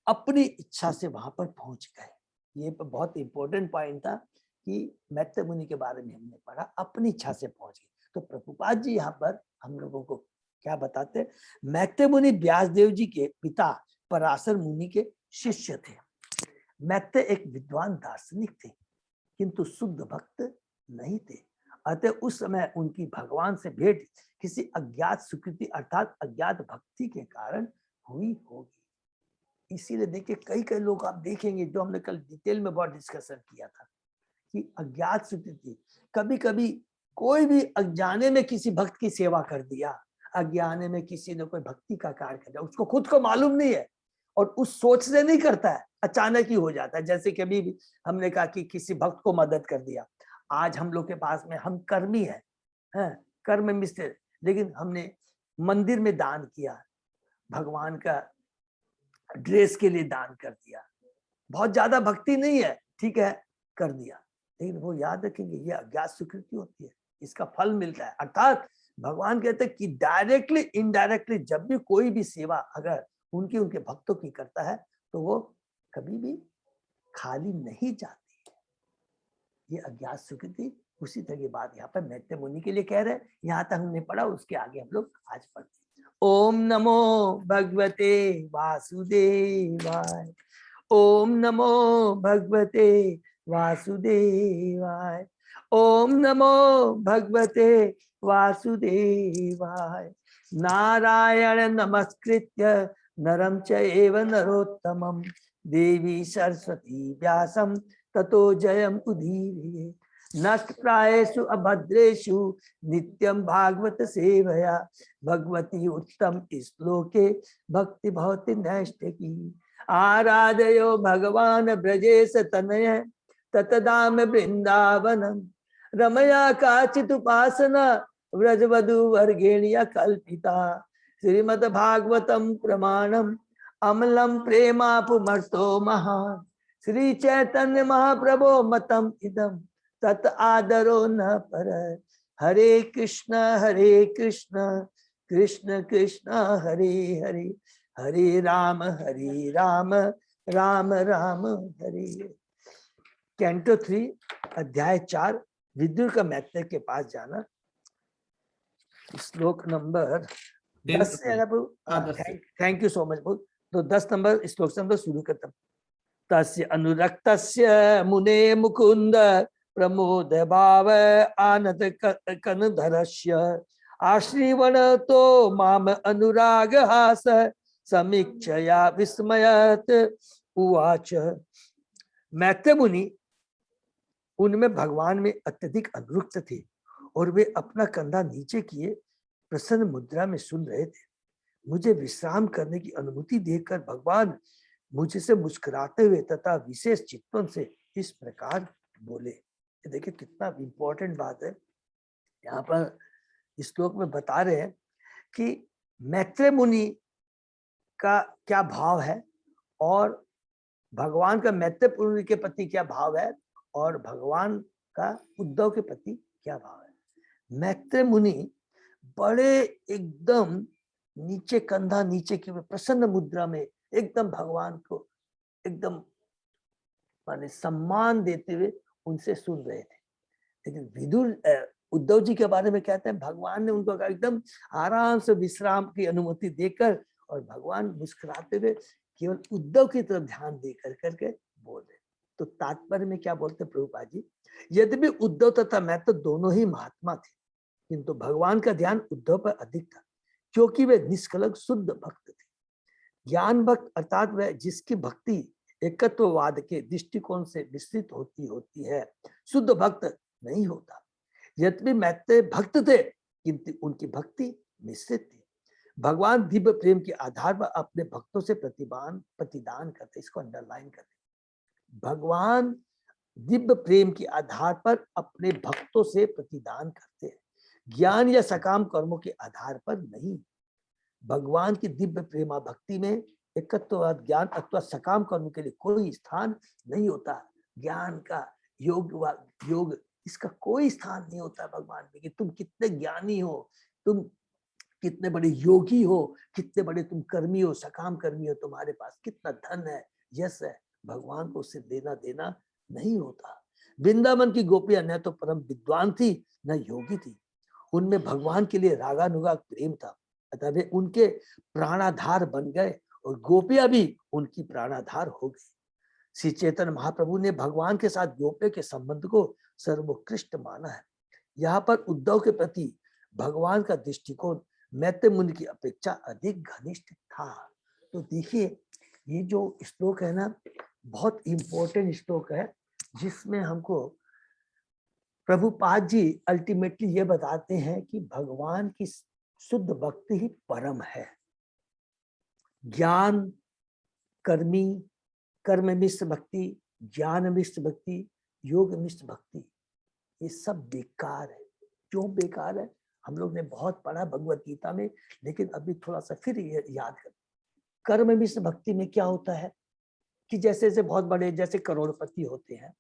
अपनी इच्छा से वहां पर पहुंच गए। ये बहुत इंपॉर्टेंट पॉइंट था कि मैत्रेय मुनि के बारे में हमने पढ़ा, अपनी इच्छा से पहुंच गए। तो प्रभुपाद जी यहाँ पर हम लोगों को क्या बताते हैं? मैत्रेय मुनि व्यासदेव जी के पिता पराशर मुनि के शिष्य थे। मैत्रेय एक विद्वान दार्शनिक थे, किंतु शुद्ध भक्त नहीं थे। अतः उस समय उनकी भगवान से भेंट किसी अज्ञात सुकृति अर्थात अज्ञात भक्ति के कारण हुई होगी। इसीलिए देखिए कई कई लोग आप देखेंगे, जो हमने कल डिटेल में बहुत डिस्कशन किया था कि अज्ञात सुकृति, कभी कभी कोई भी अज्ञाने में किसी भक्त की सेवा कर दिया, अज्ञाने में किसी ने कोई भक्ति का कार्य कर दिया, उसको खुद को मालूम नहीं है और उस सोच से नहीं करता है, अचानक ही हो जाता है। जैसे कभी भी हमने कहा कि किसी भक्त को मदद कर दिया, आज हम लोग के पास में हम कर्मी हैं, कर्म मिस्टर, लेकिन हमने मंदिर में दान किया, भगवान का ड्रेस के लिए दान कर दिया, बहुत ज्यादा भक्ति नहीं है, ठीक है कर दिया, लेकिन वो याद रखेंगे ये अज्ञात स्वीकृति होती है, इसका फल मिलता है। अर्थात भगवान कहते हैं कि डायरेक्टली इनडायरेक्टली जब भी कोई भी सेवा अगर उनके भक्तों की करता है तो वो कभी भी खाली नहीं जाती है। ये अज्ञात स्वीकृति, उसी तरह की बात यहाँ पर मैत्रेय मुनि के लिए कह रहे हैं। यहाँ तक हमने पढ़ा, उसके आगे हम लोग आज पढ़ते हैं। ओम नमो भगवते वासुदेवाय, ओम नमो भगवते वासुदेवाय, ओम नमो भगवते वासुदेवाय। नारायण नमस्कृत्य नरं चैव नरोत्तमं देवी सरस्वती व्यासं ततो जयम् उदीरये। नष्टप्रायेषु अभद्रेषु नित्यं भागवत सेवया भगवती उत्तम श्लोके भक्ति भवति नैष्ठिकी। आराधयो भगवान ब्रजेश तनय ततदाम वृंदावनम रमया काचित् उपासना व्रजवधु वर्गेण्य कल्पिता। श्रीमद् भागवतम प्रमाणम अमलम प्रेमापुमर्तो महान श्री चैतन्य महाप्रभो मतम इदम तत् आदरो न पर। हरे कृष्ण कृष्ण कृष्ण हरे हरे, हरे राम राम राम हरे। कैंटो 3 अध्याय 4 विदुर का मैत्रेय के पास जाना, श्लोक नंबर 10 से। Thank you so much. तो 10 नंबर श्लोक से हम शुरू करते हैं। तस्य अनुरक्तस्य मुने मुकुंद प्रमोद भाव आनंद कनधरस्य आश्रीवण तो माम अनुराग हास समीक्षया विस्मयत उवाच। मैत्रेय मुनि उनमें भगवान में अत्यधिक अनुरक्त थे और वे अपना कंधा नीचे किए प्रसन्न मुद्रा में सुन रहे थे। मुझे विश्राम करने की अनुमति देकर भगवान मुझसे मुस्कुराते हुए तथा विशेष चित्तवन से इस प्रकार बोले। देखिए कितना इंपॉर्टेंट बात है यहाँ पर इस श्लोक में बता रहे हैं कि मैत्रेय मुनि का क्या भाव है और भगवान का मैत्रेय मुनि के प्रति क्या भाव है और भगवान का उद्धव के प्रति क्या भाव है। मैत्रेय मुनि बड़े एकदम नीचे कंधा नीचे की प्रसन्न मुद्रा में एकदम भगवान को एकदम माने सम्मान देते हुए उनसे सुन रहे थे। लेकिन विदुर उद्धव जी के बारे में कहते हैं भगवान ने उनको एकदम आराम से विश्राम की अनुमति देकर और भगवान मुस्कुराते हुए केवल उद्धव की तरफ ध्यान देकर करके बोल रहे। तो तात्पर्य में क्या बोलते प्रभुपाद जी, यद्यपि उद्धव तथा मैत्रेय दोनों ही महात्मा थे किंतु भगवान का ध्यान उद्धव पर अधिक था क्योंकि वे निष्कलंक शुद्ध भक्त थे। ज्ञान भक्त अर्थात वह जिसकी भक्ति एकत्ववाद के दृष्टिकोण से विस्तृत होती है, शुद्ध भक्त नहीं होता। यद्यपि मैत्रेय भक्त थे किंतु उनकी भक्ति मिश्रित थी। भगवान दिव्य प्रेम के आधार पर अपने भक्तों से प्रतिदान करते, इसको अंडरलाइन करते। भगवान दिव्य प्रेम के आधार पर अपने भक्तों से प्रतिदान करते हैं, ज्ञान या सकाम कर्मों के आधार पर नहीं। भगवान की दिव्य प्रेमा भक्ति में एकत्ववाद ज्ञान अथवा सकाम कर्म के लिए कोई स्थान नहीं होता। ज्ञान का योग इसका कोई स्थान नहीं होता भगवान में कि तुम कितने ज्ञानी हो, तुम कितने बड़े योगी हो, कितने बड़े तुम कर्मी हो, सकाम कर्मी हो, तुम्हारे पास कितना धन है, यश है। भगवान को उससे देना देना नहीं होता। वृंदावन की गोपियां न तो परम विद्वान थी न योगी थी, उनमें भगवान के लिए रागानुराग प्रेम था, अतः वे उनके प्राणाधार बन गए और गोपियां भी उनकी प्राणाधार हो गई। श्री चैतन्य महाप्रभु ने भगवान के साथ गोपियों के संबंध को सर्वोत्कृष्ट माना है। यहाँ पर उद्धव के प्रति भगवान का दृष्टिकोण मैत्रेय मुनि की अपेक्षा अधिक घनिष्ठ था। तो देखिए ये जो श्लोक है ना, बहुत इंपॉर्टेंट श्लोक है जिसमें हमको प्रभुपाद जी अल्टीमेटली ये बताते हैं कि भगवान की शुद्ध भक्ति ही परम है। ज्ञान कर्मी कर्म मिश्र भक्ति, ज्ञान मिश्र भक्ति, योग मिश्र भक्ति, ये सब बेकार है। क्यों बेकार है? हम लोग ने बहुत पढ़ा भगवत गीता में, लेकिन अभी थोड़ा सा फिर याद कर। कर्म मिश्र भक्ति में क्या होता है कि जैसे जैसे बहुत बड़े जैसे करोड़पति होते हैं,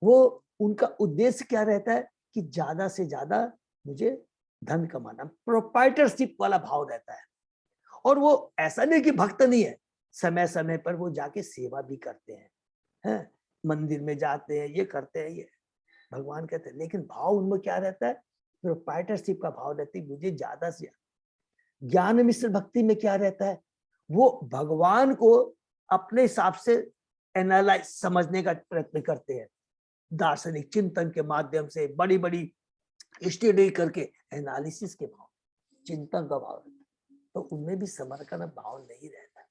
वो उनका उद्देश्य क्या रहता है कि ज्यादा से ज्यादा मुझे धन कमाना, प्रोप्राइटरशिप वाला भाव रहता है। और वो ऐसा नहीं कि भक्त नहीं है, समय समय पर वो जाके सेवा भी करते हैं, मंदिर में जाते हैं, ये करते हैं, ये भगवान कहते हैं। लेकिन भाव उनमें क्या रहता है? प्रोप्राइटरशिप का भाव रहती है, मुझे ज्यादा से ज्यादा। ज्ञान मिश्र भक्ति में क्या रहता है? वो भगवान को अपने हिसाब से एनालाइज समझने का प्रयत्न करते हैं, दार्शनिक चिंतन के माध्यम से, बड़ी बड़ी स्टडी करके एनालिसिस के भाव, चिंतन का भाव रहता है। तो उनमें भी समर्पण भाव नहीं रहता।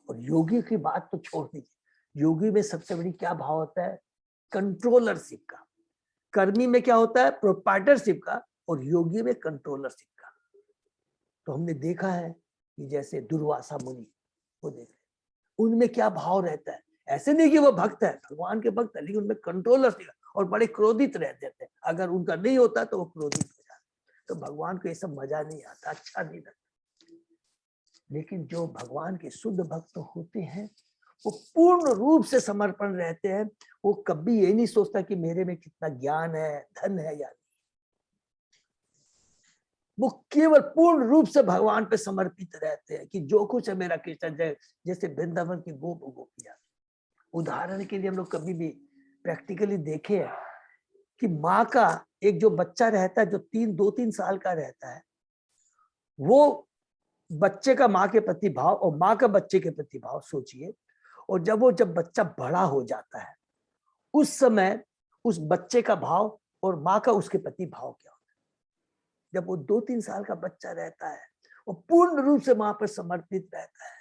और योगी की बात तो छोड़ दीजिए, योगी में सबसे बड़ी क्या भाव होता है? कंट्रोलरशिप का। कर्मी में क्या होता है? प्रोप्राइटरशिप का। और योगी में कंट्रोलरशिप का। तो हमने देखा है कि जैसे दुर्वासा मुनि, वो देख रहे, उनमें क्या भाव रहता है? ऐसे नहीं कि वो भक्त है, भगवान के भक्त है, लेकिन उनमें कंट्रोलरशिप और बड़े क्रोधित रह जाते हैं। अगर उनका नहीं होता तो वो क्रोधित हो जाते। तो भगवान को ये सब मजा नहीं आता, अच्छा नहीं लगता। लेकिन जो भगवान के शुद्ध भक्त होते हैं वो पूर्ण रूप से समर्पण रहते हैं। वो कभी ये नहीं सोचता कि मेरे में कितना ज्ञान है, धन है या नहीं। वो केवल पूर्ण रूप से भगवान पे समर्पित रहते हैं कि जो कुछ है मेरा कृष्ण जय। जैसे वृंदावन की गोपियां, उदाहरण के लिए हम लोग कभी भी प्रैक्टिकली देखे हैं कि माँ का एक जो बच्चा रहता है, जो 2-3 साल का रहता है, वो बच्चे का माँ के प्रति भाव और माँ का बच्चे के प्रति भाव सोचिए। और जब बच्चा बड़ा हो जाता है, उस समय उस बच्चे का भाव और माँ का उसके प्रति भाव क्या होता है? जब वो 2-3 साल का बच्चा रहता है, और पूर्ण रूप से माँ पर समर्पित रहता है।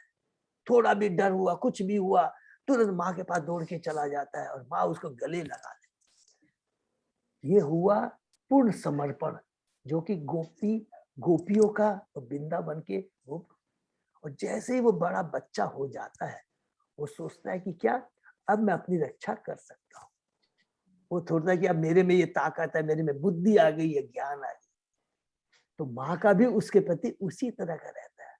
थोड़ा भी डर हुआ, कुछ भी हुआ, तुरंत माँ के पास दौड़ के चला जाता है और माँ उसको गले लगा देती है। ये हुआ पूर्ण समर्पण, जो कि गोपियों का और वृंदावन के वो। और जैसे ही वो बड़ा बच्चा हो जाता है, वो सोचता है कि क्या अब मैं अपनी रक्षा कर सकता हूँ। वो सोचता है कि अब मेरे में ये ताकत है, मेरे में बुद्धि आ गई है, ज्ञान आ गई। तो माँ का भी उसके प्रति उसी तरह का रहता है।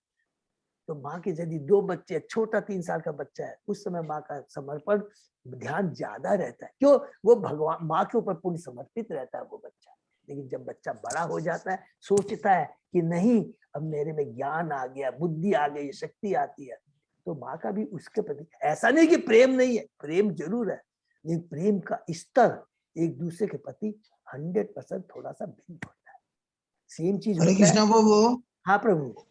तो माँ के यदि 2 बच्चे, छोटा 3 साल का बच्चा है, उस समय माँ का समर्पण ध्यान ज्यादा रहता है। क्यों? वो भगवान माँ के ऊपर पूर्ण समर्पित रहता है वो बच्चा। लेकिन जब बच्चा बड़ा हो जाता है, सोचता है कि नहीं अब मेरे में ज्ञान आ गया, बुद्धि आ गई, शक्ति आती है, तो माँ का भी उसके प्रति, ऐसा नहीं कि प्रेम नहीं है, प्रेम जरूर है, लेकिन प्रेम का स्तर एक दूसरे के प्रति 100% थोड़ा सा भिन्न होता है। सेम चीज हरे होता है। कृष्ण प्रभु। हाँ प्रभु।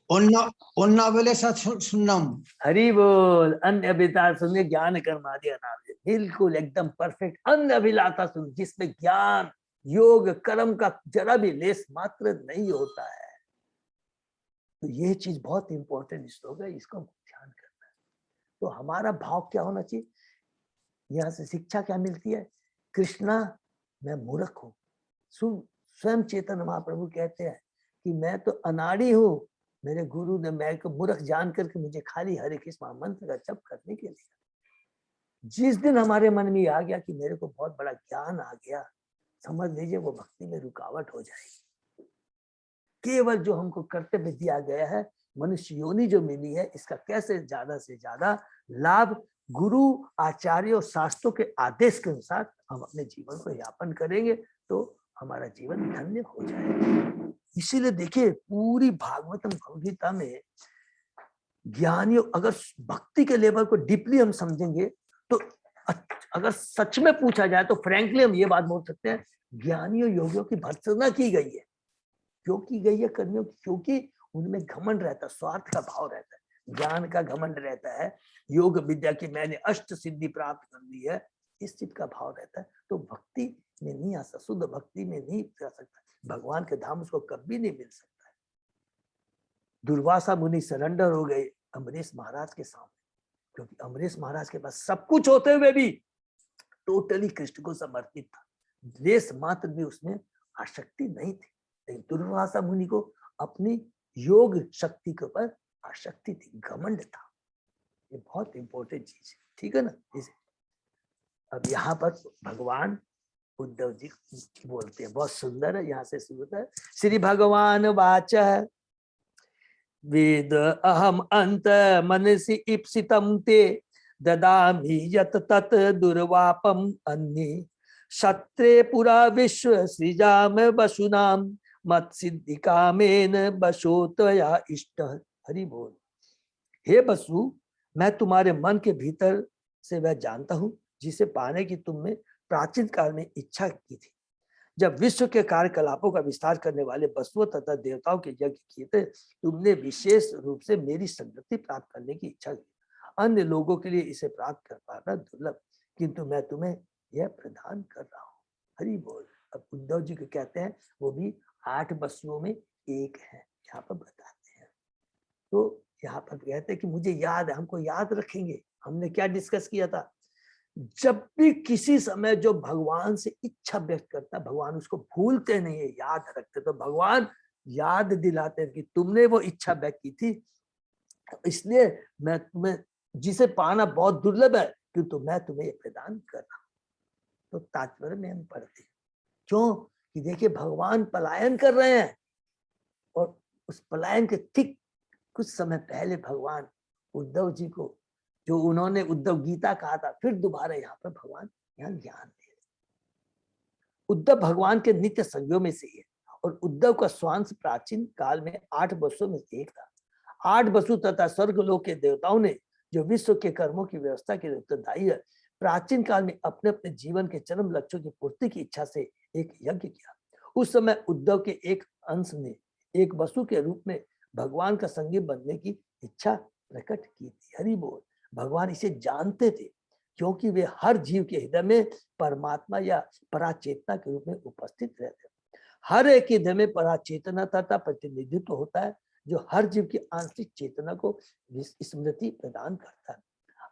ओन्ना बेले सुन्नम। हरि बोल। अन्य अभिलाषा सुनिए, ज्ञान कर्म आदि अनादि, बिल्कुल एकदम परफेक्ट। अन्य अभिलाषा सुन, जिसमें ज्ञान योग कर्म का जरा भी लेस मात्र नहीं होता है। तो ये चीज बहुत इंपॉर्टेंट श्लोक है, इसको ध्यान करना है। तो हमारा भाव क्या होना चाहिए? यहाँ से शिक्षा क्या मिलती है? कृष्णा मैं मूर्ख हूँ। स्वयं चैतन्य महाप्रभु कहते हैं कि मैं तो अनाड़ी हूँ, मेरे गुरु ने मैं को मूर्ख जान करके मुझे खाली हरे कृष्ण मंत्र का जप करने के लिए। जिस दिन हमारे मन में आ गया कि मेरे को बहुत बड़ा ज्ञान आ गया, समझ लीजिए वो भक्ति में रुकावट हो जाएगी। केवल जो हमको कर्तव्य दिया गया है, मनुष्य योनि जो मिली है, इसका कैसे ज्यादा से ज्यादा लाभ गुरु आचार्य और शास्त्रों के आदेश के अनुसार हम अपने जीवन को यापन करेंगे तो हमारा जीवन धन्य हो जाएगा। इसीलिए देखिए पूरी भागवतम भगवद्गीता में ज्ञानियों, अगर भक्ति के लेवल को डीपली हम समझेंगे तो अगर सच में पूछा जाए तो फ्रैंकली हम ये बात बोल सकते हैं, ज्ञानियों योगियों की भर्त्सना की गई है। क्यों की गई है कर्मियों की? क्योंकि उनमें घमंड रहता है, स्वार्थ का भाव रहता है, ज्ञान का घमंड रहता है, योग विद्या की मैंने अष्ट सिद्धि प्राप्त कर ली है, इस चीज का भाव रहता है। तो भक्ति में नहीं आ सकता, शुद्ध भक्ति में नहीं जा सकता, भगवान के धाम उसको कभी नहीं मिल सकता है। दुर्वासा मुनि सरेंडर हो गए अमरीश महाराज के सामने, क्योंकि अमरीश महाराज के पास सब कुछ होते हुए भी टोटली कृष्ण को समर्पित था, लेस मात्र भी उसमें आसक्ति नहीं थी। लेकिन दुर्वासा मुनि को अपनी योग शक्ति के ऊपर आसक्ति थी, घमंड था। ये बहुत इंपॉर्टेंट चीज है, ठीक है ना। इसे अब यहाँ पर भगवान उद्धव जी बोलते हैं, बहुत सुंदर है, यहाँ से शुरू होता है। श्री भगवान वाच वेद अहम अंत मनसि इप्सितम ते ददामि यत तत दुर्वापम अन्ये क्षत्रे पुरा विश्व सृजाम वसुनाम मत सिद्धि कामेन बशोतया इष्ट। हरि बोल। हे बसु, मैं तुम्हारे मन के भीतर से वह जानता हूं जिसे पाने की तुमने प्राचीन काल में इच्छा की थी। जब विश्व के कार्यकलापों का विस्तार करने वाले वसुओं तथा देवताओं के यज्ञ किए थे, तुमने विशेष रूप से मेरी संगति प्राप्त करने की इच्छा की। अन्य लोगों के लिए इसे प्राप्त कर पाना दुर्लभ, किंतु मैं तुम्हें यह प्रदान कर रहा हूँ। हरि बोल। अब उद्धव जी को कहते हैं, वो भी 8 वसुओं में एक है, यहाँ पर बताते हैं। तो यहाँ पर कहते हैं कि मुझे याद है, हमको याद रखेंगे। हमने क्या डिस्कस किया था? जब भी किसी समय जो भगवान से इच्छा व्यक्त करता, भगवान उसको भूलते नहीं है, याद रखते। तो भगवान याद दिलाते हैं कि तुमने वो इच्छा व्यक्त की थी, इसलिए मैं तुम्हें, जिसे पाना बहुत दुर्लभ है, किंतु मैं तुम्हें ये प्रदान कर रहा हूं। तो तात्पर्य में हम पढ़ते हैं, क्यों कि देखिए भगवान पलायन कर रहे हैं, और उस पलायन के ठीक कुछ समय पहले भगवान उद्धव जी को, जो उन्होंने उद्धव गीता कहा था, फिर दोबारा यहाँ पर भगवान यहाँ ज्ञान दे रहे। उद्धव भगवान के नित्य संगियों में से है, और उद्धव का स्वांश प्राचीन काल में 8 वसुओं में एक था। 8 वसु तथा स्वर्गलोक के देवताओं ने, जो विश्व के कर्मों की व्यवस्था के उत्तरदायी है, प्राचीन काल में अपने अपने जीवन के चरम लक्ष्यों की पूर्ति की इच्छा से एक यज्ञ किया। उस समय उद्धव के एक अंश ने एक वसु के रूप में भगवान का संगी बनने की इच्छा प्रकट की थी। हरि बोल। भगवान इसे जानते थे, क्योंकि वे हर जीव के हृदय में परमात्मा या पराचेतना के रूप में उपस्थित रहते हैं। हर एक हृदय में पराचेतना तथा प्रतिनिधित्व होता है, जो हर जीव की आंशिक चेतना को स्मृति प्रदान करता है।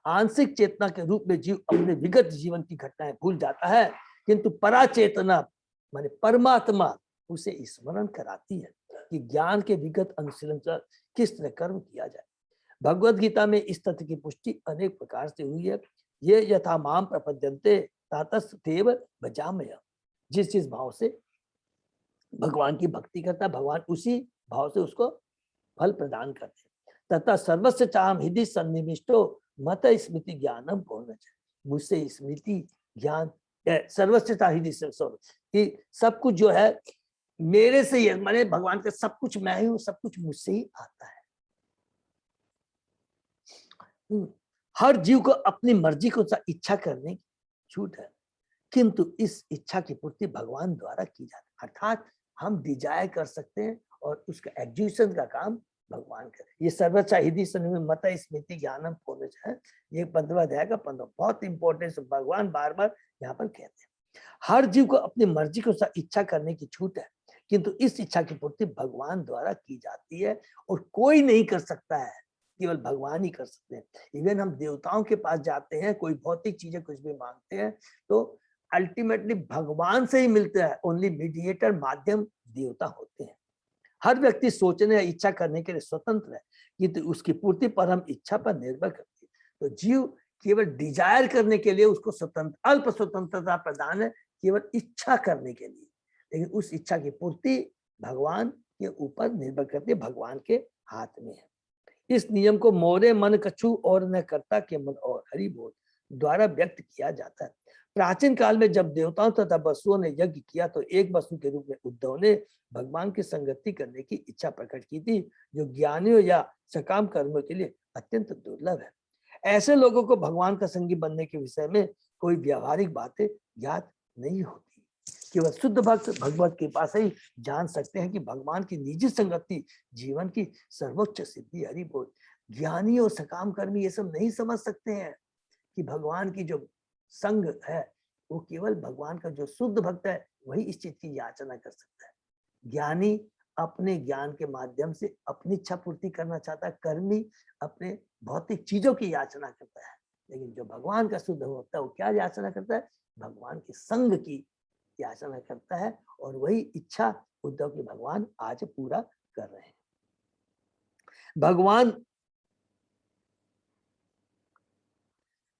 आंशिक चेतना के रूप में जीव अपने विगत जीवन की घटनाएं भूल जाता है, किंतु पराचेतना माने परमात्मा उसे स्मरण कराती है कि ज्ञान के विगत अनुशीलन से किस तरह कर्म किया जाए। भगवद गीता में इस तथ्य की पुष्टि अनेक प्रकार से हुई है। ये यथा माम प्रपद्यन्ते ततस्तेव भजामय। जिस भाव से भगवान की भक्ति करता है, भगवान उसी भाव से उसको फल प्रदान करते हैं। तथा सर्वस्व चाहम हृदय सन्निविष्टो मत स्मृति ज्ञानम पूर्ण। मुझसे स्मृति ज्ञान सर्वस्व हृदय से कि सब कुछ जो है मेरे से ही, माने भगवान का सब कुछ मैं ही हूं, सब कुछ मुझसे ही आता है। हर जीव को अपनी मर्जी को इच्छा करने की छूट है, किंतु इस इच्छा की पूर्ति भगवान द्वारा की जाती है। अर्थात हम डिजायर कर सकते हैं और उसका एग्जीक्यूशन का काम भगवान करे। ये सर्वोच्च हृदय सन्निविष्टो मत स्मृति ज्ञानम पूर्ण है, ये 15वां अध्याय का 15 बहुत इंपॉर्टेंट भगवान बार बार यहाँ पर कहते हैं। हर जीव को अपनी मर्जी को इच्छा करने की छूट है, किंतु इस इच्छा की पूर्ति भगवान द्वारा की जाती है और कोई नहीं कर सकता है, केवल भगवान ही कर सकते हैं। इवन हम देवताओं के पास जाते हैं, कोई भौतिक चीजें कुछ भी मांगते हैं तो अल्टीमेटली भगवान से ही मिलता है। ओनली मीडिएटर माध्यम देवता होते हैं। हर व्यक्ति सोचने या इच्छा करने के लिए स्वतंत्र है, किंतु उसकी पूर्ति परम इच्छा पर निर्भर करती है। तो जीव केवल डिजायर करने के लिए उसको स्वतंत्र अल्प स्वतंत्रता प्रदान है, केवल इच्छा करने के लिए, लेकिन उस इच्छा की पूर्ति भगवान के ऊपर निर्भर करती है, भगवान के हाथ में है। इस नियम को मोरे मन कछु और न करता के मन और हरि बोल द्वारा व्यक्त किया जाता है। प्राचीन काल में जब देवताओं तथा वसुओं ने यज्ञ किया तो एक वसु के रूप में उद्धव ने भगवान की संगति करने की इच्छा प्रकट की थी, जो ज्ञानियों या सकाम कर्मों के लिए अत्यंत दुर्लभ है। ऐसे लोगों को भगवान का संगी बनने के विषय में कोई व्यावहारिक बातें ज्ञात नहीं होती। केवल शुद्ध भक्त भगवत के पास ही जान सकते हैं कि भगवान की निजी संगति जीवन की सर्वोच्च सिद्धि। हरि बोल। ज्ञानी और सकाम कर्मी ये सब नहीं समझ सकते हैं कि भगवान की जो संग है वो केवल भगवान का जो शुद्ध भक्त है वही इस चीज की याचना कर सकता है। ज्ञानी अपने ज्ञान के माध्यम से अपनी इच्छा पूर्ति करना चाहता है, कर्मी अपने भौतिक चीजों की याचना करता है, लेकिन जो भगवान का शुद्ध भक्त है वो क्या याचना करता है? भगवान के संग की याचना करता है, और वही इच्छा उद्धव की भगवान आज पूरा कर रहे हैं।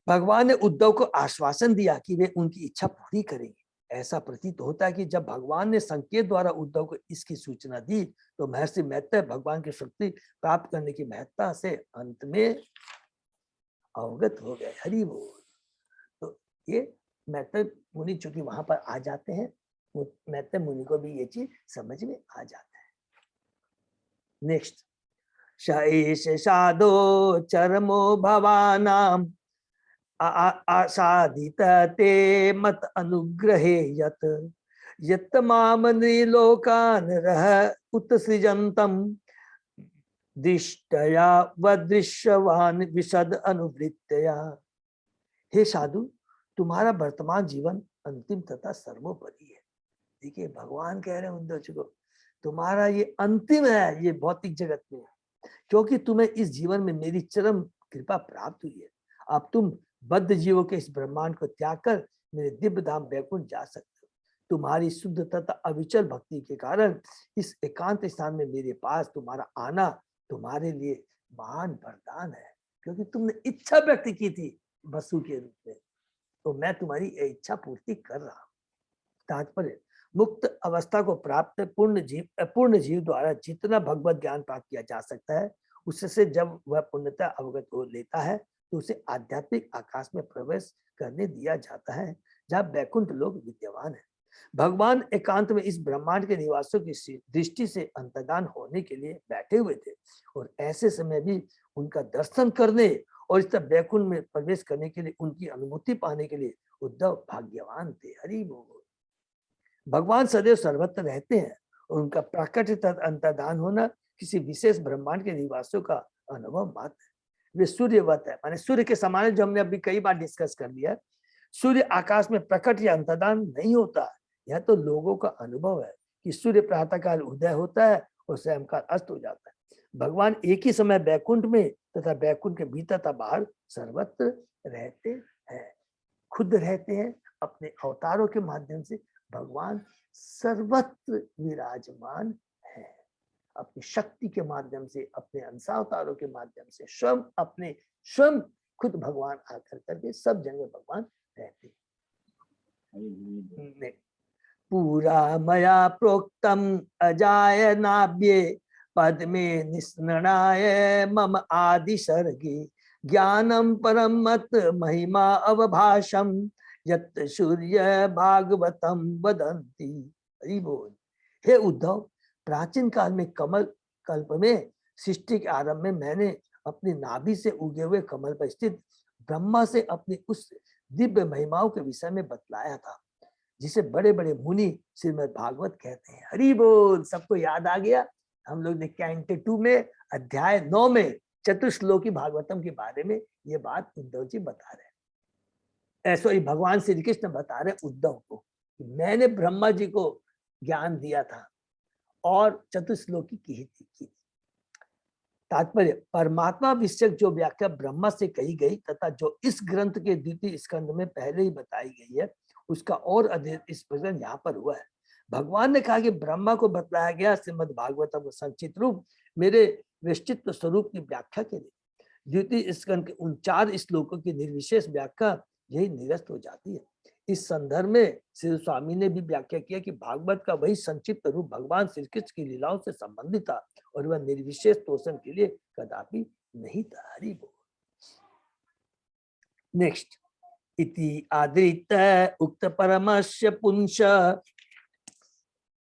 भगवान ने उद्धव को आश्वासन दिया कि वे उनकी इच्छा पूरी करेंगे। ऐसा प्रतीत होता है कि जब भगवान ने संकेत द्वारा उद्धव को इसकी सूचना दी तो महर्षि मैत्रेय भगवान की शक्ति प्राप्त करने की महत्ता से अंत में अवगत हो गए। हरि बोल। तो ये मैत्रेय मुनि चूंकि वहां पर आ जाते हैं, मैत्रेय मुनि को भी ये चीज समझ में आ जाता है। नेक्स्ट, शैष साधो चरमो भवानाम आसादित ते मत अनुग्रहे यत माम नृलोकान रह उत्सृजन्तम दृष्टया वदृश्यवान विशद अनुवृत्तया। हे साधु, तुम्हारा वर्तमान जीवन अंतिम तथा सर्वोपरि है। देखिए भगवान कह रहे हैं उद्धव जी को, तुम्हारा ये अंतिम है ये भौतिक जगत में, क्योंकि तुम्हें इस जीवन में मेरी चरम कृपा प्राप्त हुई है। अब तुम बद्ध जीवों के इस ब्रह्मांड को त्याग कर मेरे दिव्य धाम वैकुंठ जा सकते हो। तुम्हारी शुद्ध तथा अविचल भक्ति के कारण इस एकांत स्थान में मेरे पास तुम्हारा आना तुम्हारे लिए महान वरदान है, क्योंकि तुमने इच्छा व्यक्त की थी वसु के रूप में, तो मैं तुम्हारी इच्छा पूर्ति कर रहा हूँ। तात्पर्य, मुक्त अवस्था को प्राप्त पूर्ण जीव द्वारा जितना भगवत ज्ञान प्राप्त किया जा सकता है, उससे जब वह पूर्णतः अवगत हो लेता है तो उसे आध्यात्मिक आकाश में प्रवेश करने दिया जाता है, जहाँ वैकुंठ लोक विद्यमान है। भगवान एकांत में इस ब्रह्मांड के निवासियों की दृष्टि से अंतर्धान होने के लिए बैठे हुए थे, और ऐसे समय भी उनका दर्शन करने और इस तरह वैकुंठ में प्रवेश करने के लिए उनकी अनुभूति पाने के लिए उद्धव भाग्यवान थे। हरि बोल। भगवान सदैव सर्वत्र रहते हैं और उनका प्राकट्य अंतर्धान होना किसी विशेष ब्रह्मांड के निवासियों का अनुभव मात्र है। वे सूर्यवत है, माने सूर्य के समान है, जो हमने अभी कई बार डिस्कस कर लिया। सूर्य आकाश में प्रकट या अंतर्धान नहीं होता, यह तो लोगों का अनुभव है कि सूर्य प्रातः काल उदय होता है और सायंकाल अस्त हो जाता है। भगवान एक ही समय बैकुंठ में तथा बैकुंठ के भीतर तथा बाहर सर्वत्र रहते हैं, खुद रहते हैं। अपने अवतारों के माध्यम से भगवान सर्वत्र विराजमान है। अपनी शक्ति के माध्यम से, अपने अंशावतारों के माध्यम से स्वयं खुद भगवान आकर करके सब जगह भगवान रहते हैं। पूरा मया प्रोक्तम अजाय नाभ्ये पद्मे निस्नणाय मम आदि सर्गे ज्ञानम परम मत महिमा अवभाषम यत् सूर्य भागवतम वदंती। हरि बोल। हे उद्धव, प्राचीन काल में कमल कल्प में सृष्टि के आरंभ में मैंने अपनी नाभि से उगे हुए कमल पर स्थित ब्रह्मा से अपनी उस दिव्य महिमाओं के विषय में बतलाया था, जिसे बड़े बड़े मुनि श्रीमद् भागवत कहते हैं। हरि बोल। सबको याद आ गया। हम लोग ने कैंटे 2 में अध्याय 9 में चतुश्लोकी भागवतम के बारे में ये बात उद्धव जी बता रहे हैं। ऐसा ही भगवान श्री कृष्ण बता रहे उद्धव को कि मैंने ब्रह्मा जी को ज्ञान दिया था और चतुश्लोकी की थी। तात्पर्य, परमात्मा विषयक जो व्याख्या ब्रह्मा से कही गई तथा जो इस ग्रंथ के द्वितीय स्कंद में पहले ही बताई गई है, उसका और अधिक स्पष्टीकरण यहाँ पर हुआ है। भगवान ने कहा कि ब्रह्मा को बतलाया गया श्रीमद् भागवतम संचित रूप मेरे विशिष्ट स्वरूप की व्याख्या के लिए। द्वितीय स्कंद के उन 4 श्लोकों की निर्विशेष व्याख्या यही निरस्त हो जाती है। इस संदर्भ में श्री स्वामी ने भी व्याख्या किया कि भागवत का वही संक्षिप्त रूप भगवान श्री कृष्ण की लीलाओं से संबंधित था और वह निर्विशेष तोषण के लिए कदापि नहीं था। हरि बोल। नेक्स्ट, इति आदृत उक्त परमस्य पुंस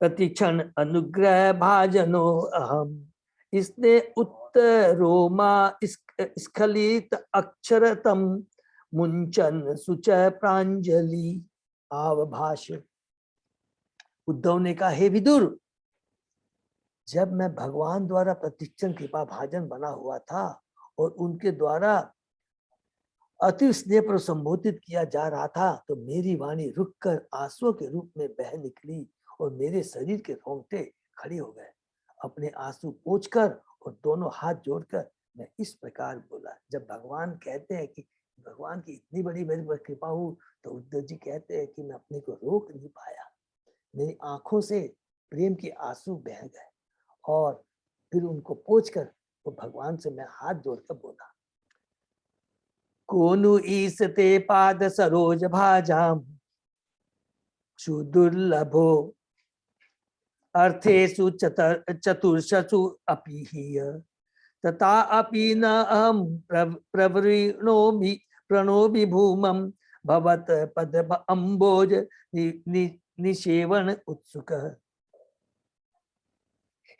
प्रतिक्षण अनुग्रह भाजनो अहम इसने उत्तरोमा स्खलित अक्षरतम मुंचन सुच प्रांजलि आवभाष। उद्धव ने कहा, हे विदुर, जब मैं भगवान द्वारा प्रतिक्षण कृपा भाजन बना हुआ था और उनके द्वारा अति स्नेह पर संबोधित किया जा रहा था, तो मेरी वाणी रुककर आंसुओं के रूप में बह निकली और मेरे शरीर के रोंगटे खड़े हो गए। अपने आंसू पोंछकर और दोनों हाथ जोड़कर मैं इस प्रकार बोला। जब भगवान कहते हैं कि भगवान की इतनी बड़ी मेरी पर कृपा हो, तो उद्धव जी कहते हैं कि मैं अपने को रोक नहीं पाया, मेरी आंखों से प्रेम के आंसू बह गए और फिर उनको पोंछकर तो भगवान से मैं हाथ जोड़कर बोला, कोनु ईसते पाद सरोज भाजाम सुदुर्लभो अर्थेषु चतुर्षु अपि तथा अपि न अहम प्रणोमि भूमम भवत पद अम्बोज निषेवन उत्सुक।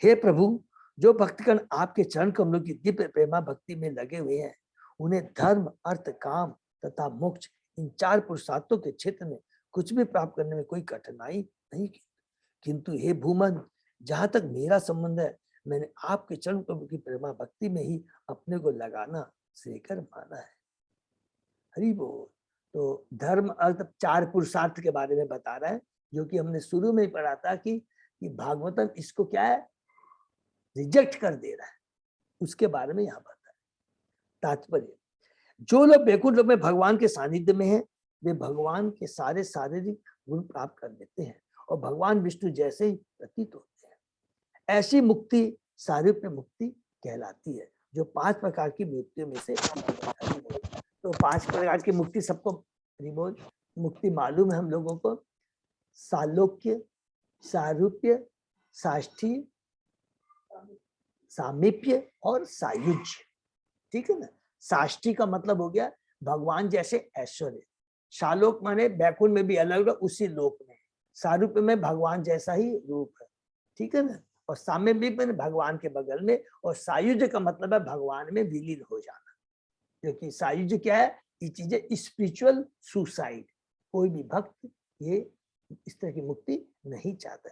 हे प्रभु, जो भक्तगण आपके चरण कमलों की दिव्य प्रेमा भक्ति में लगे हुए हैं, उन्हें धर्म, अर्थ, काम तथा मोक्ष इन 4 पुरुषार्थों के क्षेत्र में कुछ भी प्राप्त करने में कोई कठिनाई नहीं की। किंतु हे भूमन, जहां तक मेरा संबंध है, मैंने आपके चरण कमलों की प्रेमा भक्ति में ही अपने को लगाना श्रेयकर माना है। हरि बोल। तो धर्म, अर्थ, 4 पुरुषार्थ के बारे में बता रहा है, जो कि हमने शुरू में ही पढ़ा था कि भागवतम इसको क्या है, रिजेक्ट कर दे रहा है। उसके बारे में यहाँ बता है। तात्पर्य, जो लोग बैकुंठ में भगवान के सानिध्य में हैं, वे भगवान के सारे शारीरिक गुण प्राप्त कर लेते हैं और भगवान विष्णु जैसे ही प्रतीत होते हैं। ऐसी मुक्ति सारूप्य मुक्ति कहलाती है, जो 5 प्रकार की मुक्तियों में से। तो 5 प्रकार की मुक्ति सबको मुक्ति मालूम है हम लोगों को। सालोक्य, सारूप्य, साष्ठी, सामीप्य और सायुज्य। ठीक है ना। साष्टी का मतलब हो गया भगवान जैसे ऐश्वर्य। शालोक माने बैकुंठ में भी अलग उसी लोक में। सारूप्य में भगवान जैसा ही रूप है। ठीक है ना। और सामीप्य में भगवान के बगल में। और सायुज्य का मतलब है भगवान में विलीन हो जाना। क्योंकि सायुज्य क्या है, ये चीजें स्पिरिचुअल सुसाइड। कोई भी भक्त ये इस तरह की मुक्ति नहीं चाहता।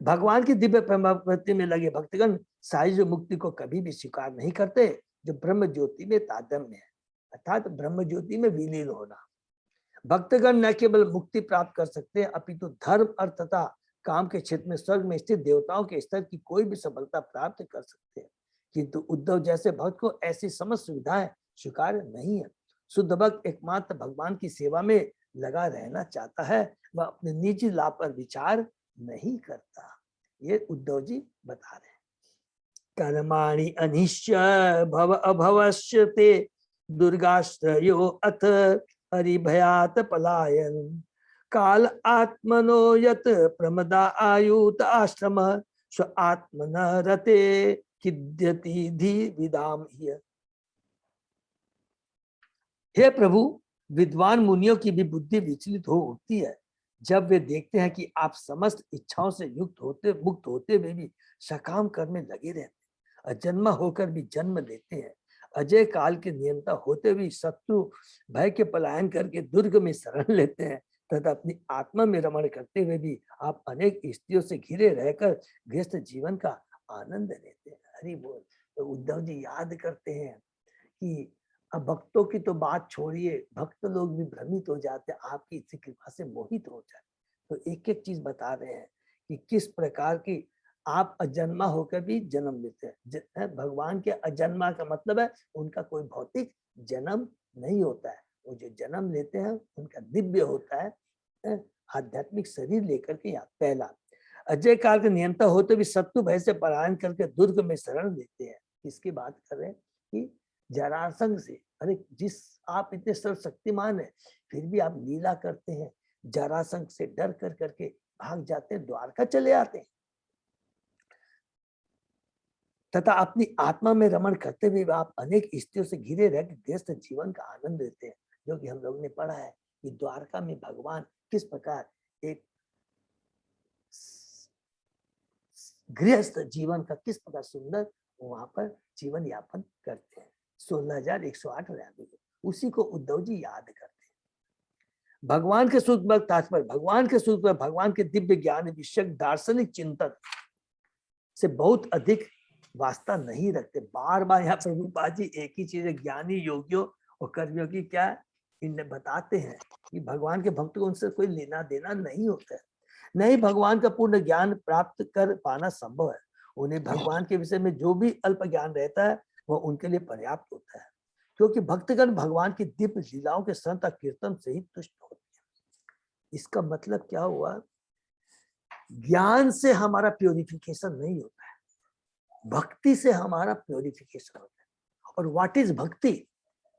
भगवान की दिव्य प्रेमाभक्ति में लगे भक्तगण सायुज्य मुक्ति को कभी भी स्वीकार नहीं करते, जो ब्रह्म ज्योति में तादात्म्य है, अर्थात ब्रह्म ज्योति में विलीन होना। भक्तगण न केवल मुक्ति प्राप्त कर सकते हैं, अपितु धर्म, अर्थ तथा काम के क्षेत्र में स्वर्ग में स्थित देवताओं के स्तर की कोई भी सफलता प्राप्त कर सकते हैं। किंतु उद्धव जैसे भक्त को ऐसी समस्त सुविधाएं स्वीकार नहीं है। शुद्ध भक्त एकमात्र भगवान की सेवा में लगा रहना चाहता है, वह अपने निजी लाभ पर विचार नहीं करता। ये उद्धव जी बता रहे हैं। कर्माणि अनिश्चय भव अभवश्य ते दुर्गाश्रयो अथ हरिभयात पलायन काल आत्मनो यत प्रमदा आयुत आश्रम स्व आत्मन रते किद्यति धी विदाम हिय। हे प्रभु, विद्वान मुनियों की भी बुद्धि विचलित हो उठती है जब वे देखते हैं कि आप समस्त इच्छाओं से मुक्त होते हुए भी सकाम कर्म में लगे रहते हैं, अजन्मा होकर भी जन्म लेते हैं, अजय काल के नियंता होते भी शत्रु भय के पलायन करके दुर्ग में शरण लेते हैं तथा अपनी आत्मा में रमण करते हुए भी आप अनेक स्त्रियों से घिरे रहकर गृहस्थ जीवन का आनंद लेते हैं। हरि बोल। तो उद्धव जी याद करते हैं कि अब भक्तों की तो बात छोड़िए, भक्त लोग भी भ्रमित हो जाते हैं, आपकी इसी कृपा से मोहित हो जाते। तो एक एक चीज बता रहे हैं कि किस प्रकार की आप अजन्मा होकर भी जन्म लेते हैं। भगवान के अजन्मा का मतलब है उनका कोई भौतिक जन्म नहीं होता है, वो जो जन्म लेते हैं उनका दिव्य होता है, आध्यात्मिक शरीर लेकर के। यहाँ पहला, अजय काल के नियंता होते भी शत्रु भय से पलायन करके दुर्ग में शरण लेते हैं। किसकी बात कर रहे हैं? कि जरासंध से। अरे जिस आप इतने सर्वशक्तिमान है फिर भी आप लीला करते हैं, जरासंध से डर कर करके भाग जाते हैं, द्वारका चले आते हैं तथा अपनी आत्मा में रमण करते हुए आप अनेक स्त्रियों से घिरे रह गृहस्थ जीवन का आनंद लेते हैं। जो कि हम लोग ने पढ़ा है कि द्वारका में भगवान किस प्रकार एक गृहस्थ जीवन का किस प्रकार सुंदर वहां पर जीवन यापन करते हैं। 16,108 उसी को उद्धव जी याद करते हैं। भगवान के सुख तात्पर्य, भगवान के सुख भगवान के दिव्य ज्ञान विषयक दार्शनिक चिंतन से बहुत अधिक वास्ता नहीं रखते। बार बार यहाँ प्रभुपाद जी एक ही चीज है, ज्ञानी योगियों और कर्मियों की क्या इन्हें बताते हैं कि भगवान के भक्त को उनसे कोई लेना देना नहीं होता है। नहीं, भगवान का पूर्ण ज्ञान प्राप्त कर पाना संभव है। उन्हें भगवान के विषय में जो भी अल्प ज्ञान रहता है वह उनके लिए पर्याप्त होता है, क्योंकि भक्तगण भगवान की दिव्य लीलाओं के संत कीर्तन से ही तुष्ट होते हैं। इसका मतलब क्या हुआ? ज्ञान से हमारा प्योरिफिकेशन नहीं होता है, भक्ति से हमारा प्योरिफिकेशन होता है। और व्हाट इज भक्ति?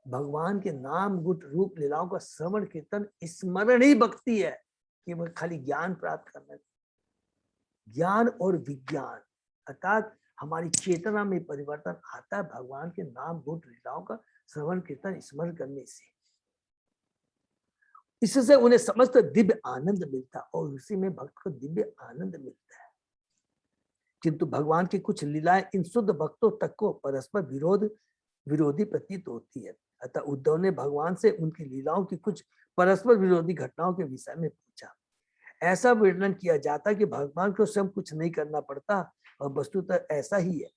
भगवान के नाम गुण रूप लीलाओं का श्रवण कीर्तन स्मरण ही भक्ति है, कि वह खाली ज्ञान प्राप्त करना। ज्ञान और विज्ञान अर्थात हमारी चेतना में परिवर्तन आता है भगवान के नाम गुण लीलाओं का श्रवण कीर्तन स्मरण करने से। इससे उन्हें समस्त दिव्य आनंद मिलता और उसी में भक्त को दिव्य आनंद मिलता है। किंतु भगवान की कुछ लीलाएं इन शुद्ध भक्तों तक को परस्पर विरोधी प्रतीत होती है। अतः उद्धव ने भगवान से उनकी लीलाओं की कुछ परस्पर विरोधी घटनाओं के विषय में पूछा। ऐसा वर्णन किया जाता कि भगवान को स्वयं कुछ नहीं करना पड़ता, और वस्तुतः ऐसा ही है,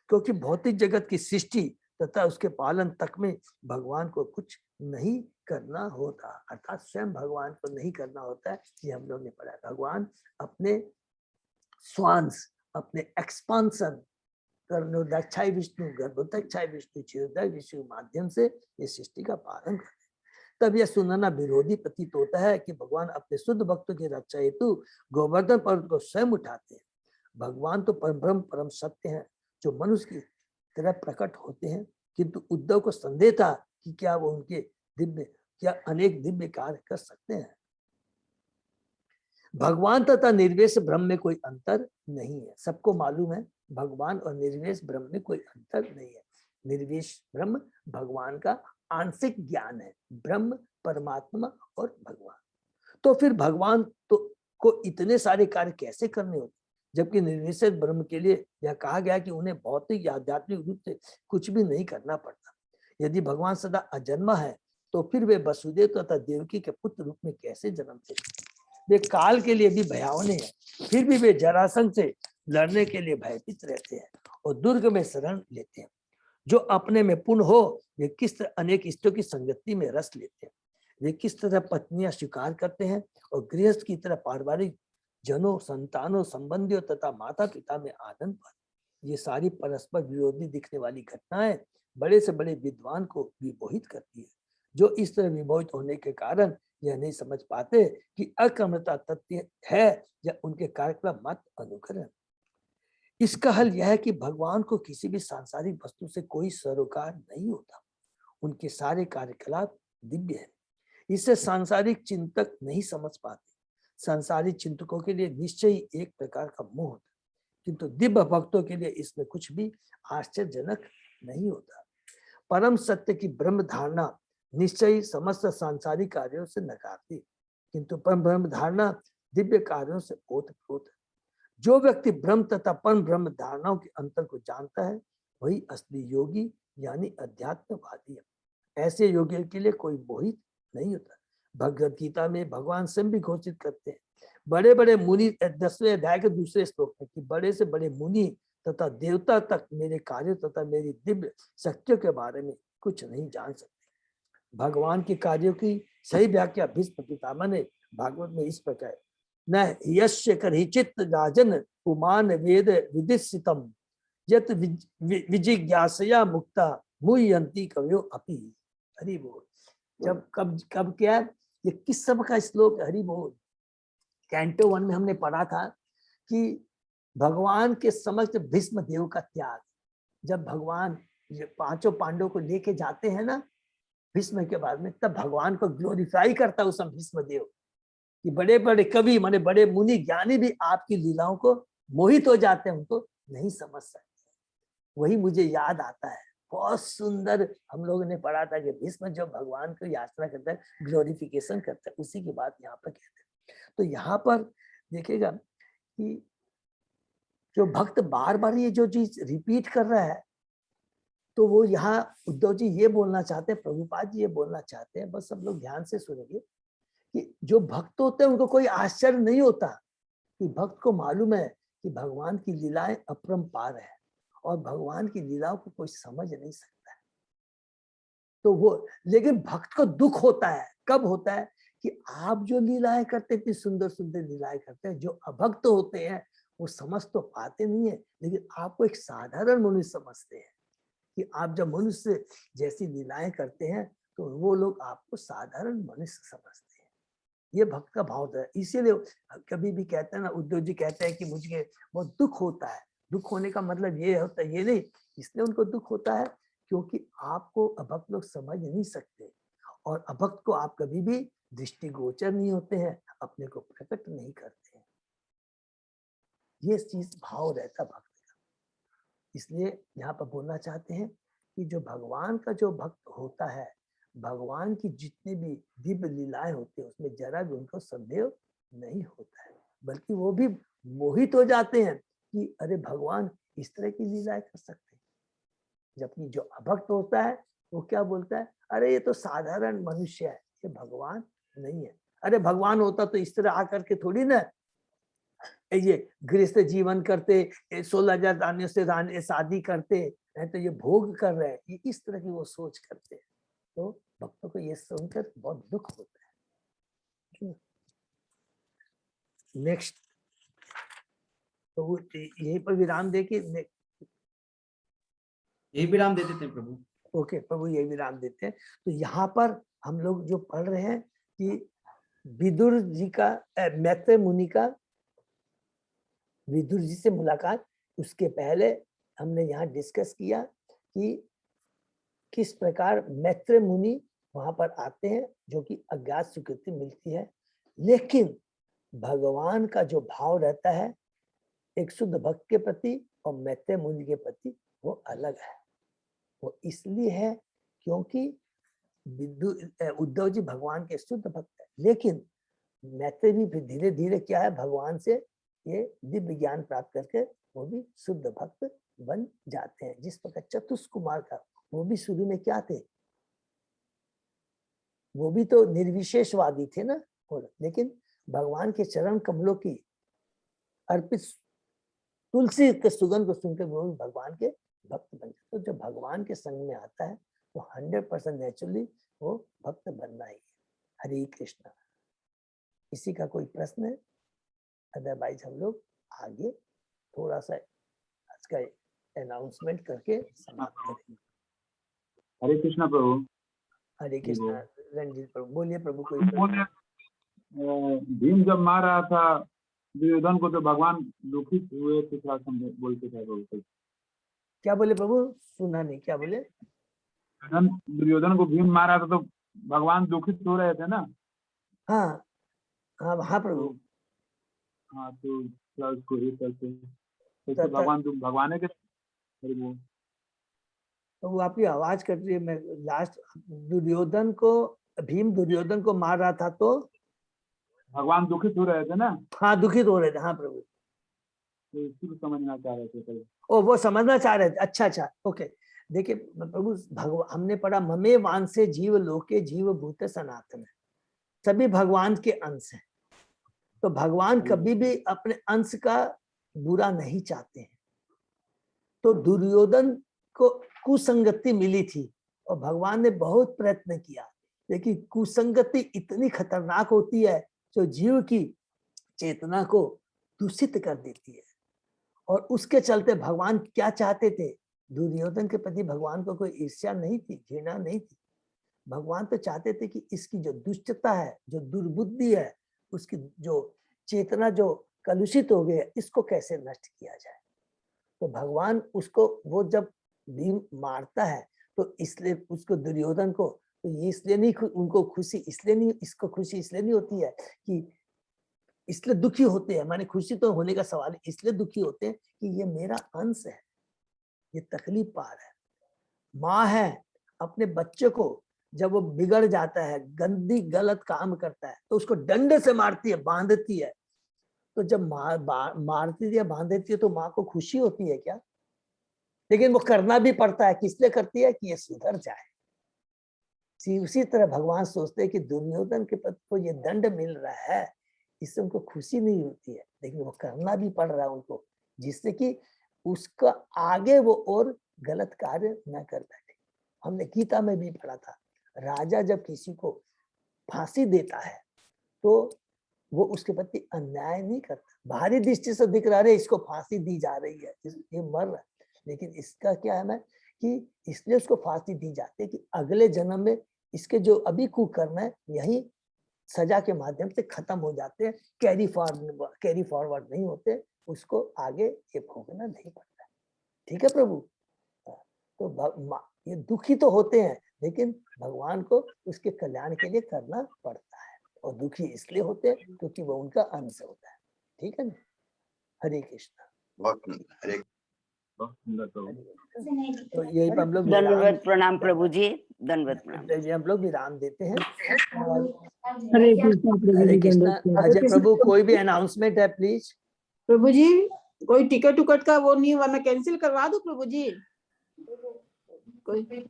क्योंकि भौतिक जगत की सृष्टि तथा उसके पालन तक में भगवान को कुछ नहीं करना होता, अर्थात स्वयं भगवान को नहीं करना होता है। ये हम लोग ने पढ़ा। भगवान अपने स्वांश, अपने एक्सपांसन कर्णोदक्षाय विष्णु, गर्भोदक्षाय विष्णु, क्षीरोदय विष्णु माध्यम से ये सृष्टि का पालन करते हैं। तब यह सुनना विरोधी प्रतीत होता है कि भगवान अपने शुद्ध भक्तों की रक्षा हेतु गोवर्धन पर्वत को स्वयं उठाते हैं। भगवान तो परम परम सत्य है जो मनुष्य की तरह प्रकट होते हैं, किंतु उद्धव को संदेह था कि क्या वो उनके अनेक दिव्य कार्य कर सकते हैं। भगवान तथा निर्वेश ब्रह्म में कोई अंतर नहीं है। सबको मालूम है भगवान और निर्वेश ब्रह्म में कोई अंतर नहीं है। निर्वेश ब्रह्म भगवान का आंशिक ज्ञान है, ब्रह्म परमात्मा और भगवान। तो फिर भगवान को इतने सारे कार्य कैसे करने होते, जबकि निर्विशेष ब्रह्म के लिए यह कहा गया कि उन्हें भौतिक या आध्यात्मिक रूप से कुछ भी नहीं करना पड़ता। यदि भगवान सदा अजन्मा है तो फिर वे वसुदेव तथा देवकी के पुत्र रूप में कैसे जन्मते? वे काल के लिए भी भयावने हैं, फिर भी वे जरासंध से लड़ने के लिए भयभीत रहते हैं और दुर्ग में शरण लेते हैं। जो अपने में पूर्ण हो वे किस तरह अनेक स्त्रियों की संगति में रस लेते हैं। वे किस तरह पत्नियां स्वीकार करते हैं और गृहस्थ की तरह पारिवारिक जनों, संतानों, संबंधियों तथा माता पिता में आनंद पाते। ये सारी परस्पर विरोधी दिखने वाली घटनाएं बड़े से बड़े विद्वान को विमोहित करती है, जो इस तरह विमोहित होने के कारण यह नहीं समझ पाते कि अकर्मता तथ्य है या उनके कार्यक्रम मत अनुकरण। इसका हल यह है कि भगवान को किसी भी सांसारिक वस्तु से कोई सरोकार नहीं होता, उनके सारे कार्यकलाप दिव्य है। इसे सांसारिक चिंतक नहीं समझ पाते। सांसारिक चिंतकों के लिए निश्चय ही एक प्रकार का मोह होता, किंतु दिव्य भक्तों के लिए इसमें कुछ भी आश्चर्यजनक नहीं होता। परम सत्य की ब्रह्म धारणा निश्चय ही समस्त सांसारिक कार्यों से नकारती, किंतु परम ब्रह्म धारणा दिव्य कार्यों से ओतप्रोत है। जो व्यक्ति ब्रह्म तथा परम ब्रह्म धारणाओं के अंतर को जानता है वही असली योगी यानी अध्यात्मवादी है। ऐसे योगियों के लिए कोई मोहित नहीं होता। भगवद गीता में भगवान स्वयं भी घोषित करते हैं, बड़े बड़े मुनि 10वें अध्याय के दूसरे श्लोक में, कि बड़े से बड़े मुनि तथा देवता तक मेरे कार्य तथा मेरी दिव्य शक्तियों के बारे में कुछ नहीं जान सकते। भगवान के कार्यों की सही व्याख्या भीष्म पितामह ने भागवत में इस प्रकार, न यस्य करहिचित राजन पुमान वेद विदिशितम यत विजिज्ञासया मुक्ता मुह्यन्ति कवयो अपि। हरि बोल। जब कब क्या है? ये किस सब का श्लोक है? हरि बोल। कैंटो 1 में हमने पढ़ा था कि भगवान के समक्ष भीष्म देव का त्याग, जब भगवान पांचों पांडवों को लेके जाते हैं ना भीष्म के बाद में, तब भगवान को ग्लोरीफाई करता है उस भीष्म देव कि बड़े बड़े कवि माने बड़े मुनि ज्ञानी भी आपकी लीलाओं को मोहित हो जाते हैं, उनको नहीं समझ सकते। वही मुझे याद आता है, बहुत सुंदर हम लोगों ने पढ़ा था कि भीष्म जो भगवान को याचना करता है, ग्लोरिफिकेशन करता है, उसी की बात यहाँ पर कहते हैं। तो यहाँ पर देखिएगा कि जो भक्त बार बार ये जो चीज रिपीट कर रहा है, तो वो यहाँ उद्धव जी ये बोलना चाहते हैं, प्रभुपाद जी ये बोलना चाहते हैं, बस सब लोग ध्यान से सुनेंगे कि जो भक्त होते हैं उनको कोई आश्चर्य नहीं होता, कि भक्त को मालूम है कि भगवान की लीलाएं अपरंपार है और भगवान की लीलाओं को कोई समझ नहीं सकता है। तो वो, लेकिन भक्त को दुख होता है, कब होता है? कि आप जो लीलाएं करते, इतनी सुंदर सुंदर लीलाएं करते हैं, जो अभक्त होते हैं वो समझ तो पाते नहीं है, लेकिन आपको एक साधारण मनुष्य समझते हैं कि आप जब मनुष्य जैसी लीलाएं करते हैं तो वो लोग आपको साधारण मनुष्य समझते हैं। ये भक्त का भाव है। इसीलिए कभी भी कहते हैं ना, उद्धव जी कहते हैं कि मुझे बहुत दुख होता है। दुख होने का मतलब ये होता है, ये नहीं, इसलिए उनको दुख होता है क्योंकि आपको अभक्त लोग समझ नहीं सकते, और अभक्त को आप कभी भी दृष्टिगोचर नहीं होते हैं, अपने को प्रकट नहीं करते हैं। ये चीज भाव रहता भक्त का। इसलिए यहाँ पर बोलना चाहते हैं कि जो भगवान का जो भक्त होता है, भगवान की जितनी भी दिव्य लीलाएं होती है उसमें जरा भी उनको संदेह नहीं होता है, बल्कि वो भी मोहित हो जाते हैं कि अरे भगवान इस तरह की लीलाएं कर सकते हैं। जबकि जो अभक्त होता है वो क्या बोलता है, अरे ये तो साधारण मनुष्य है, ये भगवान नहीं है। अरे भगवान होता तो इस तरह आकर के थोड़ी ना ये गृहस्थ जीवन करते, 16,000 रानियों से शादी करते हैं, तो ये भोग कर रहे हैं, ये इस तरह की वो सोच करते हैं। तो भक्तों को ये सुनकर बहुत दुख होता है। नेक्स्ट, तो वो यहीं पर विराम दे के यही विराम दे देते हैं प्रभु। ओके प्रभु, यही विराम देते हैं। तो यहाँ पर हम लोग जो पढ़ रहे हैं कि विदुर जी का मैत्रेय मुनि का विदुर जी से मुलाकात, उसके पहले हमने यहाँ डिस्कस किया कि किस प्रकार मैत्रेय मुनि वहां पर आते हैं, जो कि अज्ञात स्वीकृति मिलती है, लेकिन भगवान का जो भाव रहता है एक शुद्ध भक्त के प्रति और मैत्रेय मुनि के प्रति, वो अलग है। वो इसलिए है क्योंकि उद्धव जी भगवान के शुद्ध भक्त है, लेकिन मैत्रेय भी फिर धीरे धीरे क्या है, भगवान से ये दिव्य ज्ञान प्राप्त करके वो भी शुद्ध भक्त बन जाते हैं। जिस प्रकार चतुष कुमार का, वो भी शुरू में क्या थे, वो भी तो निर्विशेषवादी थे ना, लेकिन भगवान के चरण कमलों की अर्पित तुलसी के सुगंध को सुनकर वो भी भगवान के भक्त बन जाते। तो जो भगवान के संग में आता है वो 100% नेचुरली वो भक्त बनना ही है। हरे कृष्णा। इसी का कोई प्रश्न है? अदरवाइज हम लोग आगे थोड़ा सा आज का अनाउंसमेंट करके समाप्त करेंगे। हरे कृष्णा प्रभु। हरे कृष्णा। रंजीत प्रभु बोलिए प्रभु। कोई बोले भीम जब मार रहा था दुर्योधन को तो भगवान दुखित हुए थे, क्या बोलते थे प्रभु? क्या बोले प्रभु? सुना नहीं, क्या बोले? दुर्योधन को भीम मार रहा था तो भगवान दुखित हो रहे थे ना? हाँ हाँ हाँ प्रभु। हाँ तो क्या उसको ये करते तो भगवान तो भगवान के वो तो वो आपकी आवाज कट रही है। मैं लास्ट दुर्योधन को भीम दुर्योधन को मार रहा था तो भगवान दुखित हो रहे थे ना? हाँ दुखित हो रहे थे। हाँ प्रभु। तो इसको समझना चाह रहे थे प्रभु। ओ वो समझना चाह रहे थे। अच्छा अच्छा ओके। देखिए प्रभु भगवान हमने पढ़ा ममे वांसे जीव लोके जीव भूत सनातन, सभी भगवान के अंश हैं। तो भगवान कभी भी अपने अंश का बुरा नहीं चाहते हैं। तो दुर्योधन को कुसंगति मिली थी और भगवान ने बहुत प्रयत्न किया, लेकिन कुसंगति इतनी खतरनाक होती है जो जीव की चेतना को दूषित कर देती है। और उसके चलते भगवान क्या चाहते थे? दुर्योधन के प्रति भगवान को कोई ईर्ष्या नहीं थी, घृणा नहीं थी। भगवान तो चाहते थे कि इसकी जो दुष्टता है, जो दुर्बुद्धि है, उसकी जो चेतना जो कलुषित हो गई है, इसको कैसे नष्ट किया जाए। तो भगवान उसको वो जब भीम मारता है तो इसलिए उसको दुर्योधन को तो ये इसलिए नहीं उनको खुशी इसलिए नहीं, इसको खुशी इसलिए नहीं होती है कि इसलिए दुखी होते हैं। माने खुशी तो होने का सवाल है, इसलिए दुखी होते हैं कि ये मेरा अंश है, ये तकलीफ पार है। माँ है अपने बच्चे को जब वो बिगड़ जाता है, गंदी गलत काम करता है, तो उसको डंडे से मारती है, बांधती है। तो जब मारती है बांधती है तो माँ को खुशी होती है क्या? लेकिन वो करना भी पड़ता है। किस लिए करती है? कि ये सुधर जाए। उसी तरह भगवान सोचते हैं कि दुर्योधन के प्रति को ये दंड मिल रहा है, इससे उनको खुशी नहीं होती है, लेकिन वो करना भी पड़ रहा है उनको, जिससे कि उसका आगे वो और गलत कार्य न कर बैठे। हमने गीता में भी पढ़ा था, राजा जब किसी को फांसी देता है तो वो उसके प्रति अन्याय नहीं करता। बाहरी दृष्टि से दिख रहा है इसको फांसी दी जा रही है, ये मर रहा है, लेकिन इसका क्या है ना कि इसलिए उसको फांसी दी जाती है कि अगले जन्म में इसके जो अभी कुकर्म है यही सजा के माध्यम से खत्म हो जाते हैं, कैरी फॉरवर्ड नहीं होते, उसको आगे ये भोगना नहीं पड़ता। ठीक है प्रभु। तो ये दुखी तो होते हैं, लेकिन भगवान को उसके कल्याण के लिए करना पड़ता है, और दुखी इसलिए होते हैं क्योंकि वो उनका अंश होता है। ठीक है ना? हरे कृष्णा। हरे तो यही पर हम लोग दंडवत प्रणाम प्रभु जी, दंडवत प्रणाम। हम लोग विराम देते हैं। और हरे कृष्णा प्रभु हरे जी। कृष्णा। दंडवत अजय प्रभु कोई भी अनाउंसमेंट है प्लीज? प्रभु जी कोई टिकट उकट का वो नहीं हुआ, मैं कैंसिल करवा दूं प्रभु जी? कोई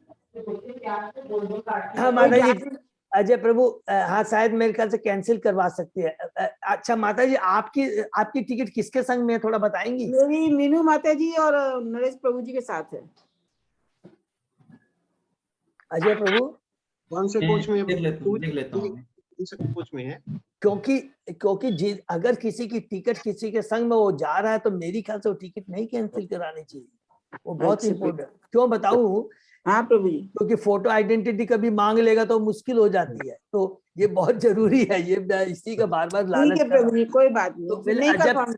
हाँ माता जी, अजय प्रभु हाँ शायद मेरे ख्याल से कैंसिल करवा सकती है। अच्छा माता जी, आपकी टिकट किसके संग में है, थोड़ा बताएंगी? मेरी मीनू माता जी और नरेश प्रभु जी के साथ है। अजय प्रभु कौन से कोच में? देख लेता हूँ। कौन से कोच में है? क्योंकि अगर किसी की टिकट किसी के संग में वो जा रहा है तो मेरी ख्याल से वो टिकट नहीं कैंसिल करानी चाहिए, वो बहुत इम्पोर्टेंट। क्यों बताऊं? हाँ प्रभु जी। क्योंकि फोटो आइडेंटिटी कभी मांग लेगा तो मुश्किल हो जाती है, तो ये बहुत जरूरी है। ये इसी का बार बार लालच ठीक है प्रभु जी, कोई बात नहीं। तो नहीं कर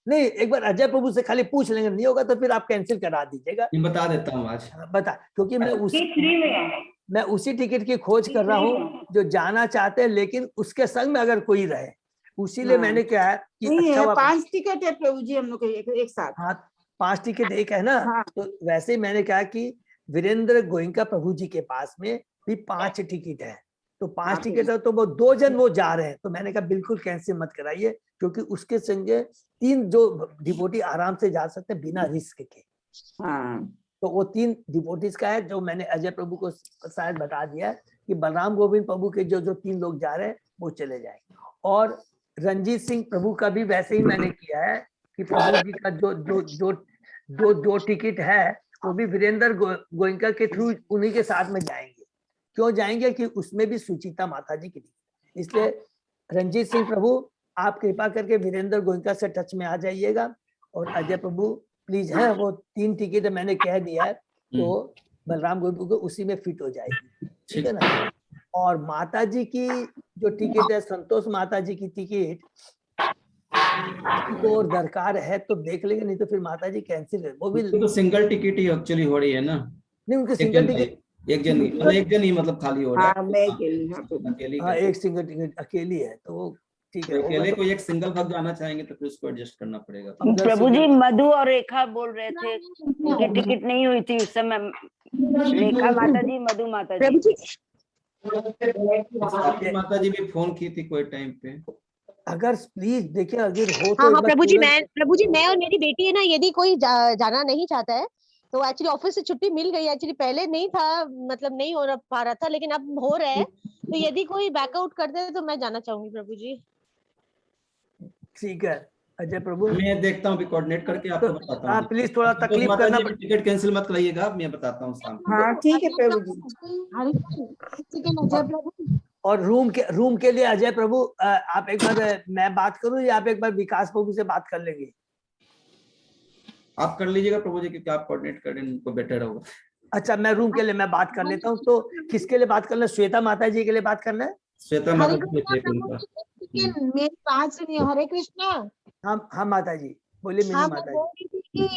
नहीं, एक बार अजय प्रभु से खाली पूछ लेंगे, नहीं होगा तो फिर आप कैंसिल करा दीजिएगा। बता देता हूँ आज। बता, क्योंकि मैं उसी टिकट की खोज कर रहा हूँ जो जाना चाहते हैं, लेकिन उसके संग में अगर कोई रहे, उसीलिए मैंने क्या है कि नहीं अच्छा है, 5 टिकट है प्रभु जी हम लोग एक साथ। हाँ 5 टिकट एक है ना। हाँ। तो वैसे ही मैंने कहा कि वीरेंद्र गोयनका प्रभु जी के पास में भी 5 टिकट है, तो 5 टिकट है तो वो 2 जन वो जा रहे हैं, तो मैंने कहा बिल्कुल कैंसिल मत कराइए, क्योंकि उसके संगे 3 जो डिवोटी आराम से जा सकते हैं बिना रिस्क के। हाँ। तो वो 3 डिवोटीज का है जो मैंने अजय प्रभु को शायद बता दिया है कि बलराम गोविंद प्रभु के जो 3 लोग जा रहे हैं वो चले जाएंगे। और रंजीत सिंह प्रभु का भी वैसे ही मैंने किया है कि प्रभु जी का जो टिकट है वो भी वीरेंद्र गोयनका के थ्रू उन्हीं के साथ में जाएंगे। क्यों जाएंगे? कि उसमें भी सुचिता माता जी की, इसलिए रंजीत सिंह प्रभु आप कृपा करके वीरेंद्र गोयनका से टच में आ जाइएगा और अजय प्रभु प्लीज है, वो 3 टिकट मैंने कह दिया है, तो बलराम गोविंद को उसी में फिट हो जाएगी, ठीक है ना। और माता जी की जो टिकट है, संतोष माता जी की टिकट को और दरकार है तो देख लेंगे, नहीं तो फिर माता जी कैंसिल है, वो भी तो सिंगल टिकट ही एक्चुअली हो रही है ना, नहीं, उनके सिंगल टिकट एक जन ही मतलब खाली हो रहा है। हाँ मैं अकेली, हाँ प्रभु। अकेली हाँ, एक सिंगल टिकट अकेली है, तो वो ठीक है। अकेले कोई एक सिंगल भक्त जाना चाहेंगे तो फिर उसको एडजस्ट करना पड़ेगा। अगर प्रभु जी, single- मधु और रेखा बोल रहे थे, उनकी टिकट नहीं हुई थी उस समय। रेखा माता जी, मधु माता जी। आपकी माता जी भी फोन की थी कोई टाइम पे। अगर प्लीज देखिए, अगर हो तो हाँ एक हाँ बार प्रभु जी, तुरंत- मैं और मेरी बेटी है ना, यदि कोई जाना नहीं चाहता है तो एक्चुअली ऑफिस से छुट्टी मिल गई। एक्चुअली पहले नहीं था, मतलब नहीं हो पा रहा था, लेकिन अब हो रहा है। तो यदि कोई बैकआउट कर दे तो मैं जाना चाहूंगी प्रभु जी। ठीक है अजय प्रभु, मैं देखता हूँ अभी कोऑर्डिनेट करके आपको बताता हाँ हूँ। प्लीज थोड़ा तो तकलीफ माता करना जी टिकट कैंसिल मत कराइएगा, मैं बताता हूँ शाम को। हाँ ठीक है प्रभु जी। अजय प्रभु, और रूम के लिए अजय प्रभु, आप एक बार मैं बात करूं या आप एक बार विकास प्रभु से बात कर लेंगे? आप कर लीजिएगा प्रभु जी, क्योंकि आप कोऑर्डिनेट करें उनको बेटर होगा। अच्छा, मैं रूम के लिए मैं बात कर लेता हूँ। तो किसके लिए बात करना है? श्वेता माता जी के लिए बात करना है? श्वेता हरे माता जी कृष्णा के प्रभु उनका। जी, मेरी बात सुनिए। हरे कृष्णा। हाँ माता जी बोलिए। मीनू हाँ, मैं माता बोल जी, रही थी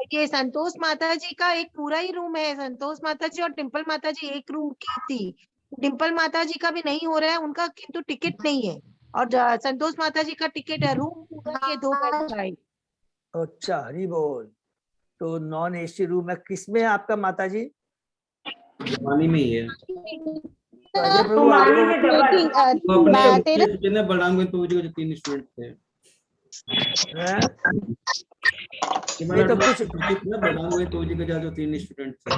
कि ये संतोष माता जी का एक पूरा ही रूम है। संतोष माता जी और डिम्पल माता जी एक रूम की थी। डिम्पल माता जी का भी नहीं हो रहा है उनका, किंतु टिकट नहीं है। और संतोष माता जी का टिकट है, रूम पूरा के 2 बेड का है। अच्छा हरी बोल। तो नॉन एसी रूम है, किसमें है आपका माता जी? पानी में ही है। तो अजय प्रभु आपको तो अपने तेरह बलराम गोविंद प्रभु जी के जो 3 स्टूडेंट थे, हैं? नहीं तो कुछ बलराम गोविंद प्रभु जी के जो 3 स्टूडेंट थे।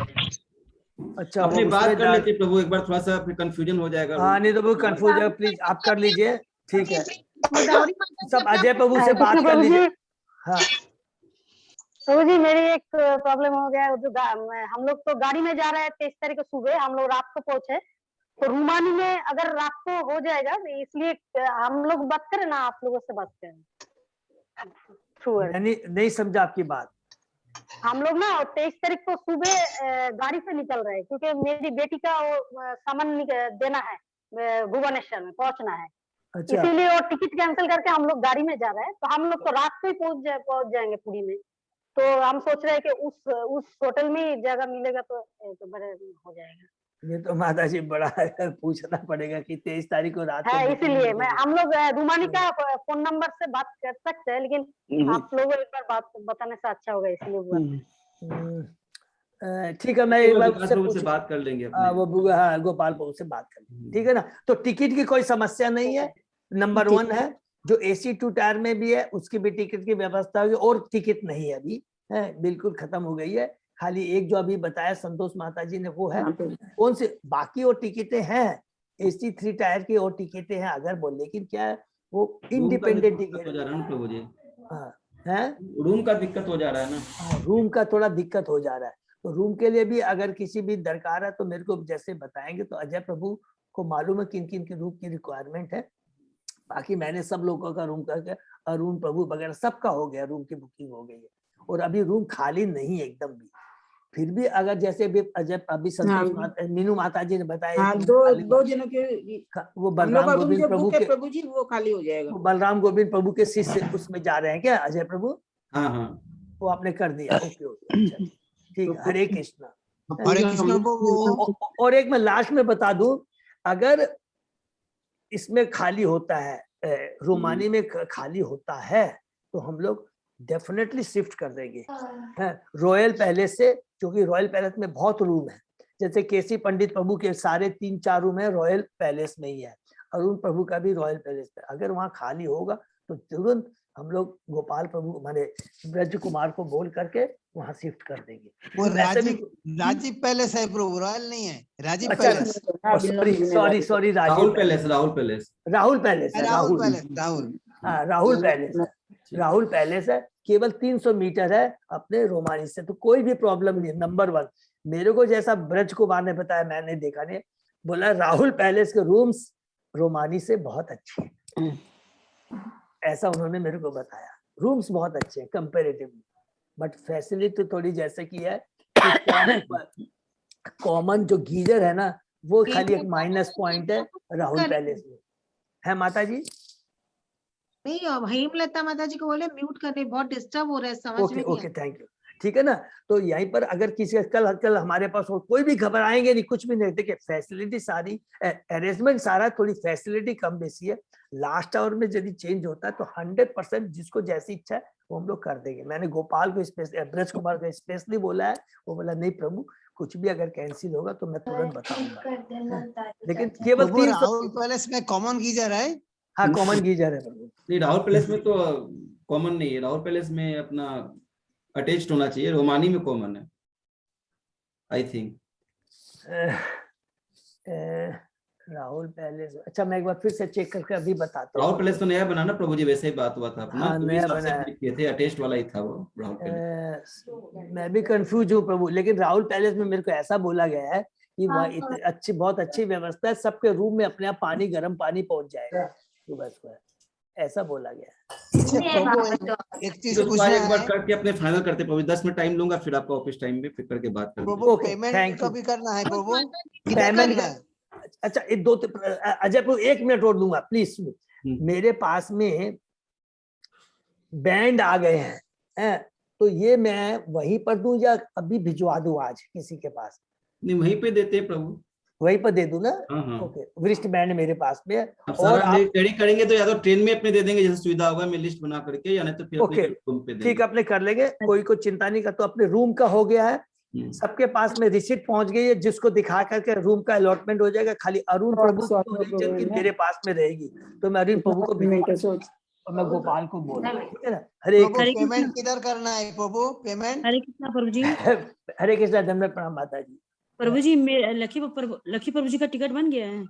अच्छा, अपनी वो बात उसमें कर लेते प्रभु, एक बार थोड़ा सा फिर कंफ्यूजन हो जाएगा। हाँ नहीं तो वो कंफ्यूज है, प्लीज आप कर लीजिए, ठीक है। गोदावरी माता सब अजय प्रभु से बात कर प्रभु जी। लीजिए। हाँ प्रभु जी, मेरी एक प्रॉब्लम हो गया है। जो हम लोग तो गाड़ी में जा रहे हैं 23 तारीख को सुबह, हम लोग रात को पहुंचे। तो रूमानी में अगर रात को हो जाएगा, इसलिए हम लोग बात करें ना, आप लोगों से बात करें थ्रू। नहीं समझा आपकी बात। हम लोग ना 23 तारीख को सुबह गाड़ी से निकल रहे हैं, क्योंकि मेरी बेटी का सामान देना है, भुवनेश्वर में पहुंचना है। अच्छा इसीलिए वो टिकट कैंसिल करके हम लोग गाड़ी में जा रहे हैं। तो हम लोग तो रात को ही पहुंच जाएंगे पुरी में। तो हम सोच रहे हैं कि उस होटल में ही जगह मिलेगा तो बड़े हो जाएगा। ये तो माता जी बड़ा पूछना पड़ेगा कि 23 तारीख को रात को है, बुकिंग इसीलिए मिलेगी। मैं हम लोग रूमानी का फोन नंबर से बात कर सकते हैं, लेकिन आप लोगों को एक बार बात बताने से अच्छा होगा, इसलिए ठीक है, मैं एक बार विकास उससे प्रभु से पूछ, बात कर लेंगे अपने। वो हाँ गोपाल प्रभु से बात कर लेंगे, ठीक है ना। तो टिकट की कोई समस्या नहीं है। नंबर 1 है, जो AC 2 टायर में भी है उसकी भी टिकट की व्यवस्था होगी। और टिकट नहीं है अभी, है बिल्कुल खत्म हो गई है। खाली एक जो अभी बताया संतोष माता जी ने वो है। कौन से बाकी और टिकटें हैं AC 3 टायर की और टिकटें हैं अगर बोल, लेकिन क्या है वो इंडिपेंडेंट टिकट हो जा रहा है ना प्रभु जी, है, रूम का दिक्कत हो जा रहा है ना। रूम का थोड़ा दिक्कत हो जा रहा है। तो रूम के लिए भी अगर किसी भी दरकार है तो मेरे को जैसे बताएंगे। तो अजय प्रभु को मालूम है किन किन की रूम की रिक्वायरमेंट है। बाकी मैंने सब लोगों का रूम का, अरुण प्रभु वगैरह सबका हो गया, रूम की बुकिंग हो गई है। और अभी रूम खाली नहीं है एकदम भी। फिर भी अगर जैसे भी अजय अभी संतोष माता, मीनू माता जी ने बताया हाँ, कि दो जनों के वो हम लोग बलराम का रूम गोविंद जो प्रभु बुक है के, प्रभु जी, वो खाली हो जाएगा। वो बलराम गोविंद प्रभु के शिष्य उसमें जा रहे हैं क्या अजय प्रभु? हाँ हाँ वो आपने कर दिया, ओके ओके, अच्छा ठीक है। हरे कृष्णा। हरे कृष्णा प्रभु। और एक मैं लास्ट में बता दूं, अगर इसमें खाली होता है, रोमानी में खाली होता है, तो हम लोग डेफिनेटली शिफ्ट कर देंगे रॉयल पैलेस से, क्योंकि रॉयल पैलेस में बहुत रूम है। जैसे केसी पंडित प्रभु के सारे 3-4 रूम है रॉयल पैलेस में ही है। अरुण प्रभु का भी रॉयल पैलेस में। अगर वहाँ खाली होगा तो तुरंत हम लोग गोपाल प्रभु माने ब्रज कुमार को बोल करके वहाँ शिफ्ट कर देंगे। वो वैसे भी राजीव पैलेस है प्रभु, रॉयल नहीं है, राजीव अच्छा, palace. Sorry Rahul palace, Rahul palace, Rahul palace है, राहुल पैलेस, राहुल। हाँ राहुल पैलेस है, राहुल पैलेस है। केवल 300 मीटर है अपने रोमानी से, तो कोई भी प्रॉब्लम नहीं है। नंबर 1 मेरे को जैसा ब्रज कुमार ने बताया, मैंने देखा नहीं, बोला राहुल पैलेस के रूम्स रोमानी से बहुत अच्छे हैं, ऐसा उन्होंने मेरे को बताया। रूम्स बहुत अच्छे हैं कंपेरेटिवली, बट फैसिलिटी थोड़ी जैसे की है कॉमन जो गीजर है ना वो खाली एक माइनस पॉइंट है राहुल पैलेस में है माता जी। नहीं, हेमलता माता जी को बोले म्यूट करने, बहुत डिस्टर्ब हो रहा है, समझ ओके में नहीं ओके थैंक यू। ठीक है ना, तो यहीं पर अगर किसी कल हमारे पास हो, कोई भी घबराएंगे नहीं, कुछ भी नहीं। देखिए फैसिलिटी सारी अरेंजमेंट सारा, थोड़ी फैसिलिटी कम बेसी है। लास्ट आवर में यदि चेंज होता है तो 100% जिसको जैसी इच्छा है वो हम लोग कर देंगे। मैंने गोपाल को ब्रज कुमार को स्पेशली बोला है, वो बोला नहीं प्रभु कुछ भी अगर कैंसिल होगा तो मैं तुरंत बताऊंगा। लेकिन केवल प्रभु राहुल पैलेस में कॉमन गीजर है। हाँ कॉमन गीजर है प्रभु। नहीं राहुल पैलेस में तो कॉमन नहीं है, राहुल पैलेस में अपना अटैच्ड होना चाहिए, रोमानी में कॉमन है आई थिंक। राहुल पैलेस, अच्छा मैं एक बार फिर से चेक करके अभी बताता हूँ। राहुल पैलेस तो नया बना ना प्रभु जी, वैसे ही बात हुआ था अपना। हाँ, तो नया इस हिसाब से बना है। click किए थे, अटैच्ड वाला ही था वो राहुल पैलेस। मैं भी कंफ्यूज हूँ प्रभु, लेकिन राहुल पैलेस में मेरे को ऐसा बोला गया है कि वह अच्छी बहुत अच्छी व्यवस्था है, सबके रूम में अपने आप पानी गर्म पानी पहुंच जाएगा सुबह सुबह, ऐसा बोला गया है। प्रभु एक चीज तो पूछना एक बार है करके अपने फाइनल करते प्रभु, 10 मिनट टाइम लूंगा फिर आपका ऑफिस टाइम में, फिर करके बात करते प्रभु। Okay, thank payment you. कभी करना है प्रभु? पेमेंट करना है? अच्छा अजय प्रभु 1 मिनट और दूंगा प्लीज। मेरे पास में बैंड आ गए हैं, तो ये मैं वहीं पर दूं या अभी भिजवा दूं आज किसी के पास? नहीं वहीं पे देते हैं प्रभु, वहीं पर दे दूं ना? हाँ। ओके, वृष्ट बैंड मेरे पास में है। अब और सारा रेडी करेंगे तो या तो ट्रेन में अपने दे देंगे जैसे सुविधा होगा, मैं लिस्ट बना करके, या नहीं तो फिर अपने रूम पे देंगे। ठीक अपने कर लेंगे, कोई को चिंता नहीं कर। तो अपने रूम का हो गया है, सबके पास में रिसिप्ट पहुंच गई है, जिसको दिखा करके रूम का अलॉटमेंट हो जाएगा। खाली अरुण प्रभु की मेरे पास में रहेगी, तो मैं अरुण प्रभु को और मैं गोपाल को बोल, ठीक है ना? हरे पेमेंट किधर करना है प्रभु? पेमेंट हरे कृष्णा प्रभु जी। हरे कृष्णा दंडवत प्रणाम माता जी। प्रभु जी लकी प्रभु जी का टिकट बन गया है,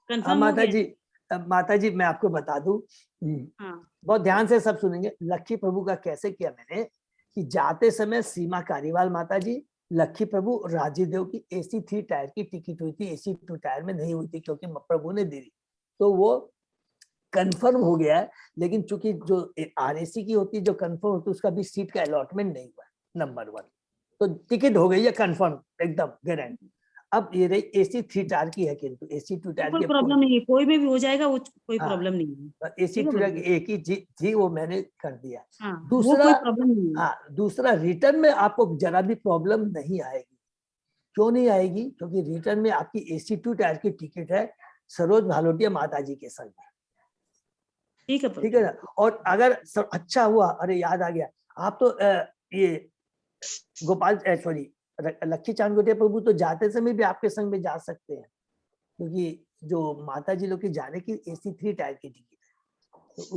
कंफर्म हो गया? माता जी मैं आपको बता दूं, बहुत ध्यान से सब सुनेंगे। लक्की प्रभु का कैसे किया मैंने कि जाते समय सीमा कारीवाल माता जी, लक्की प्रभु और राजीव देव की AC 3 टायर की टिकट हुई थी, AC 2 टायर में नहीं हुई थी क्योंकि प्रभु ने दी, तो वो कंफर्म हो गया है। लेकिन चूंकि जो RAC की होती है जो कंफर्म होती है उसका भी सीट का अलॉटमेंट नहीं हुआ, नंबर 1। तो टिकट हो गई है कंफर्म, एकदम गारंटी। अब ये रही AC 3 टायर की है, किंतु AC 2 टायर कोई प्रॉब्लम नहीं है, कोई में भी हो जाएगा, वो कोई प्रॉब्लम नहीं है। AC 2 टायर की एक ही जी वो मैंने कर दिया। वो कोई प्रॉब्लम नहीं है। हाँ, दूसरा रिटर्न में आपको जरा भी प्रॉब्लम नहीं आएगी। क्यों नहीं आएगी? क्योंकि रिटर्न में आपकी AC 2 टायर की टिकट है सरोज भालोटिया माता जी के संग, ठीक है ना? और अगर अच्छा हुआ, अरे याद आ गया, आप तो ये गोपाल सॉरी लक्की चांदगोटिया प्रभु तो जाते समय भी आपके संग में जा सकते हैं, क्योंकि जो माता जी लोग की जाने की AC 3 टायर की टिकट है, तो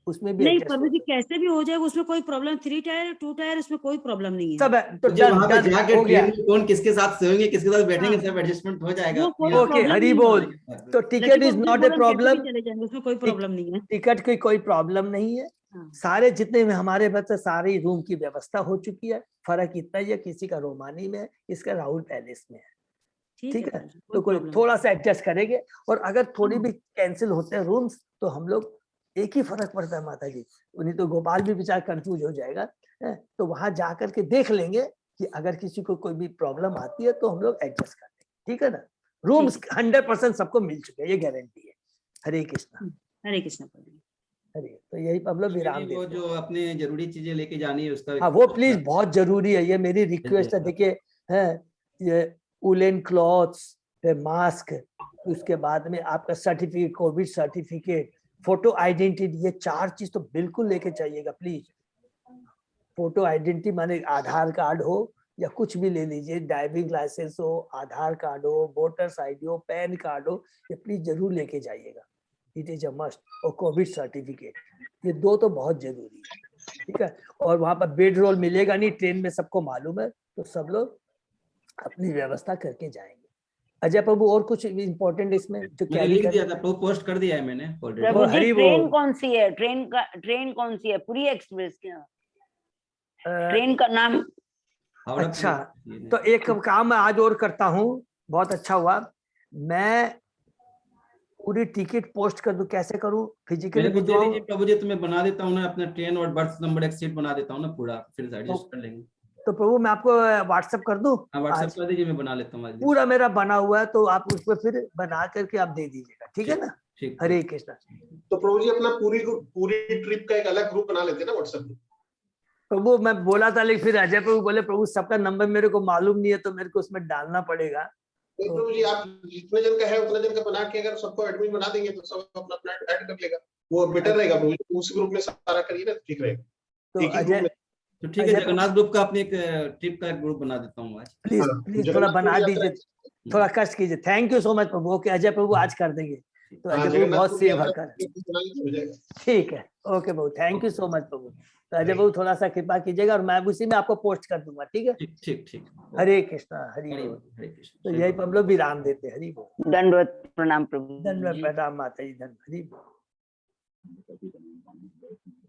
उसमें भी नहीं प्रभु जी कैसे भी हो जाएगा, उसमें कोई प्रॉब्लम। 3 टायर 2 टायर उसमें कोई प्रॉब्लम नहीं है। सब है तो वहां पे जाके ट्रेन में कौन किसके साथ सोएंगे, किसके साथ बैठेंगे, सब एडजस्टमेंट हो जाएगा। ओके हरी बोल। तो ticket is not a problem, चले जाएंगे, उसमें कोई प्रॉब्लम नहीं है। टिकट की कोई प्रॉब्लम नहीं है। सारे जितने में हमारे बच्चे सारी रूम की व्यवस्था हो चुकी है। फर्क इतना ही है किसी का रोमानी में है, इसका राहुल पैलेस में है, ठीक है? तो कोई थोड़ा सा एडजस्ट करेंगे। और अगर थोड़ी भी कैंसिल होते हैं रूम्स तो हम लोग एक ही फर्क पड़ता है माता जी, उन्हीं तो गोपाल भी बेचारा कंफ्यूज हो जाएगा, तो वहां जा करके देख लेंगे कि अगर किसी को कोई भी प्रॉब्लम आती है तो हम लोग एडजस्ट कर देंगे, ठीक है ना? रूम्स 100% सबको मिल चुके हैं, ये गारंटी है। हरे कृष्णा। हरे कृष्णा। हरे, तो यही हम लोग विराम वो जो अपने जरूरी चीजें लेके जानी है उसका, हाँ वो प्लीज बहुत जरूरी है, ये मेरी रिक्वेस्ट है। देखिए ये वुलन क्लॉथ्स, मास्क, उसके बाद में आपका certificate, Covid certificate, photo identity, ये 4 चीज तो बिल्कुल लेके चाहिएगा प्लीज। फोटो आइडेंटिटी माने आधार कार्ड हो या कुछ भी ले लीजिए, ड्राइविंग लाइसेंस हो, आधार कार्ड हो, वोटर्स ID हो, पैन कार्ड हो, ये प्लीज जरूर लेके जाइएगा, इट इज अ मस्ट। और कोविड सर्टिफिकेट, ये 2 तो बहुत जरूरी है, ठीक है? और वहां पर बेड रोल मिलेगा नहीं, ट्रेन में सबको मालूम है, तो सब लोग अपनी व्यवस्था करके जाएंगे। अजय प्रभु और कुछ इम्पोर्टेंट इसमें जो मैंने लिख दिया था, पोस्ट कर दिया है मैंने ऑलरेडी। प्रभु जी ट्रेन कौन सी है? ट्रेन कौन सी है? पूरी एक्सप्रेस क्या ट्रेन का नाम? अच्छा, तो एक काम मैं आज और करता हूँ, बहुत अच्छा हुआ, मैं पूरी टिकट पोस्ट कर दूं, कैसे करूं? फिजिकली मेरे को दे भिजवाऊं? दीजिए प्रभु जी, तो मैं बना देता हूँ ना, अपना ट्रेन और बर्थ नंबर एक सीट बना देता हूँ ना पूरा, फिर एडजस्ट कर लेंगे। तो प्रभु मैं आपको व्हाट्सएप कर दूं? हाँ व्हाट्सएप आज कर दीजिए, मैं बना लेता हूँ आज। पूरा मेरा बना हुआ है, तो आप उसको फिर बना करके आप दे दीजिएगा, ठीक है ना? ठीक। हरे कृष्णा। तो प्रभु जी अपना पूरी ट्रिप का एक अलग ग्रुप बना लेते हैं ना व्हाट्सएप में। प्रभु मैं बोला था, लेकिन फिर अजय प्रभु बोले प्रभु सबका नंबर मेरे को मालूम नहीं है, तो मेरे को उसमें डालना पड़ेगा। नहीं प्रभु जी, आप जितने जन का है उतने जन का बना के अगर सबको एडमिन बना देंगे तो सब अपना अपना ऐड कर लेगा, वो बेटर रहेगा प्रभु जी। उस ग्रुप में सारा करिए ना, ठीक रहेगा। तो एक ही ग्रुप में तो ठीक है, जगन्नाथ ग्रुप का अपने एक ट्रिप का एक ग्रुप बना देता हूँ आज। प्लीज प्लीज थोड़ा बना दीजिए, थोड़ा कष्ट कीजिए। थैंक यू सो मच प्रभु। ओके अजय प्रभु आज कर देंगे, तो अजय प्रभु बहुत सेवा कर। ठीक है, ओके प्रभु, थैंक यू सो मच प्रभु। तो अजय प्रभु थोड़ा सा कृपा कीजिएगा, और मैं उसी में आपको पोस्ट कर दूंगा, ठीक है? ठीक ठीक। हरे कृष्णा हरि बोल। हरे कृष्ण। तो यही हम लोग विराम देते हैं। हरि बोल। दंडवत प्रणाम प्रभु। धन्यवाद, प्रणाम माता जी, धन्यवाद। हरि बोल।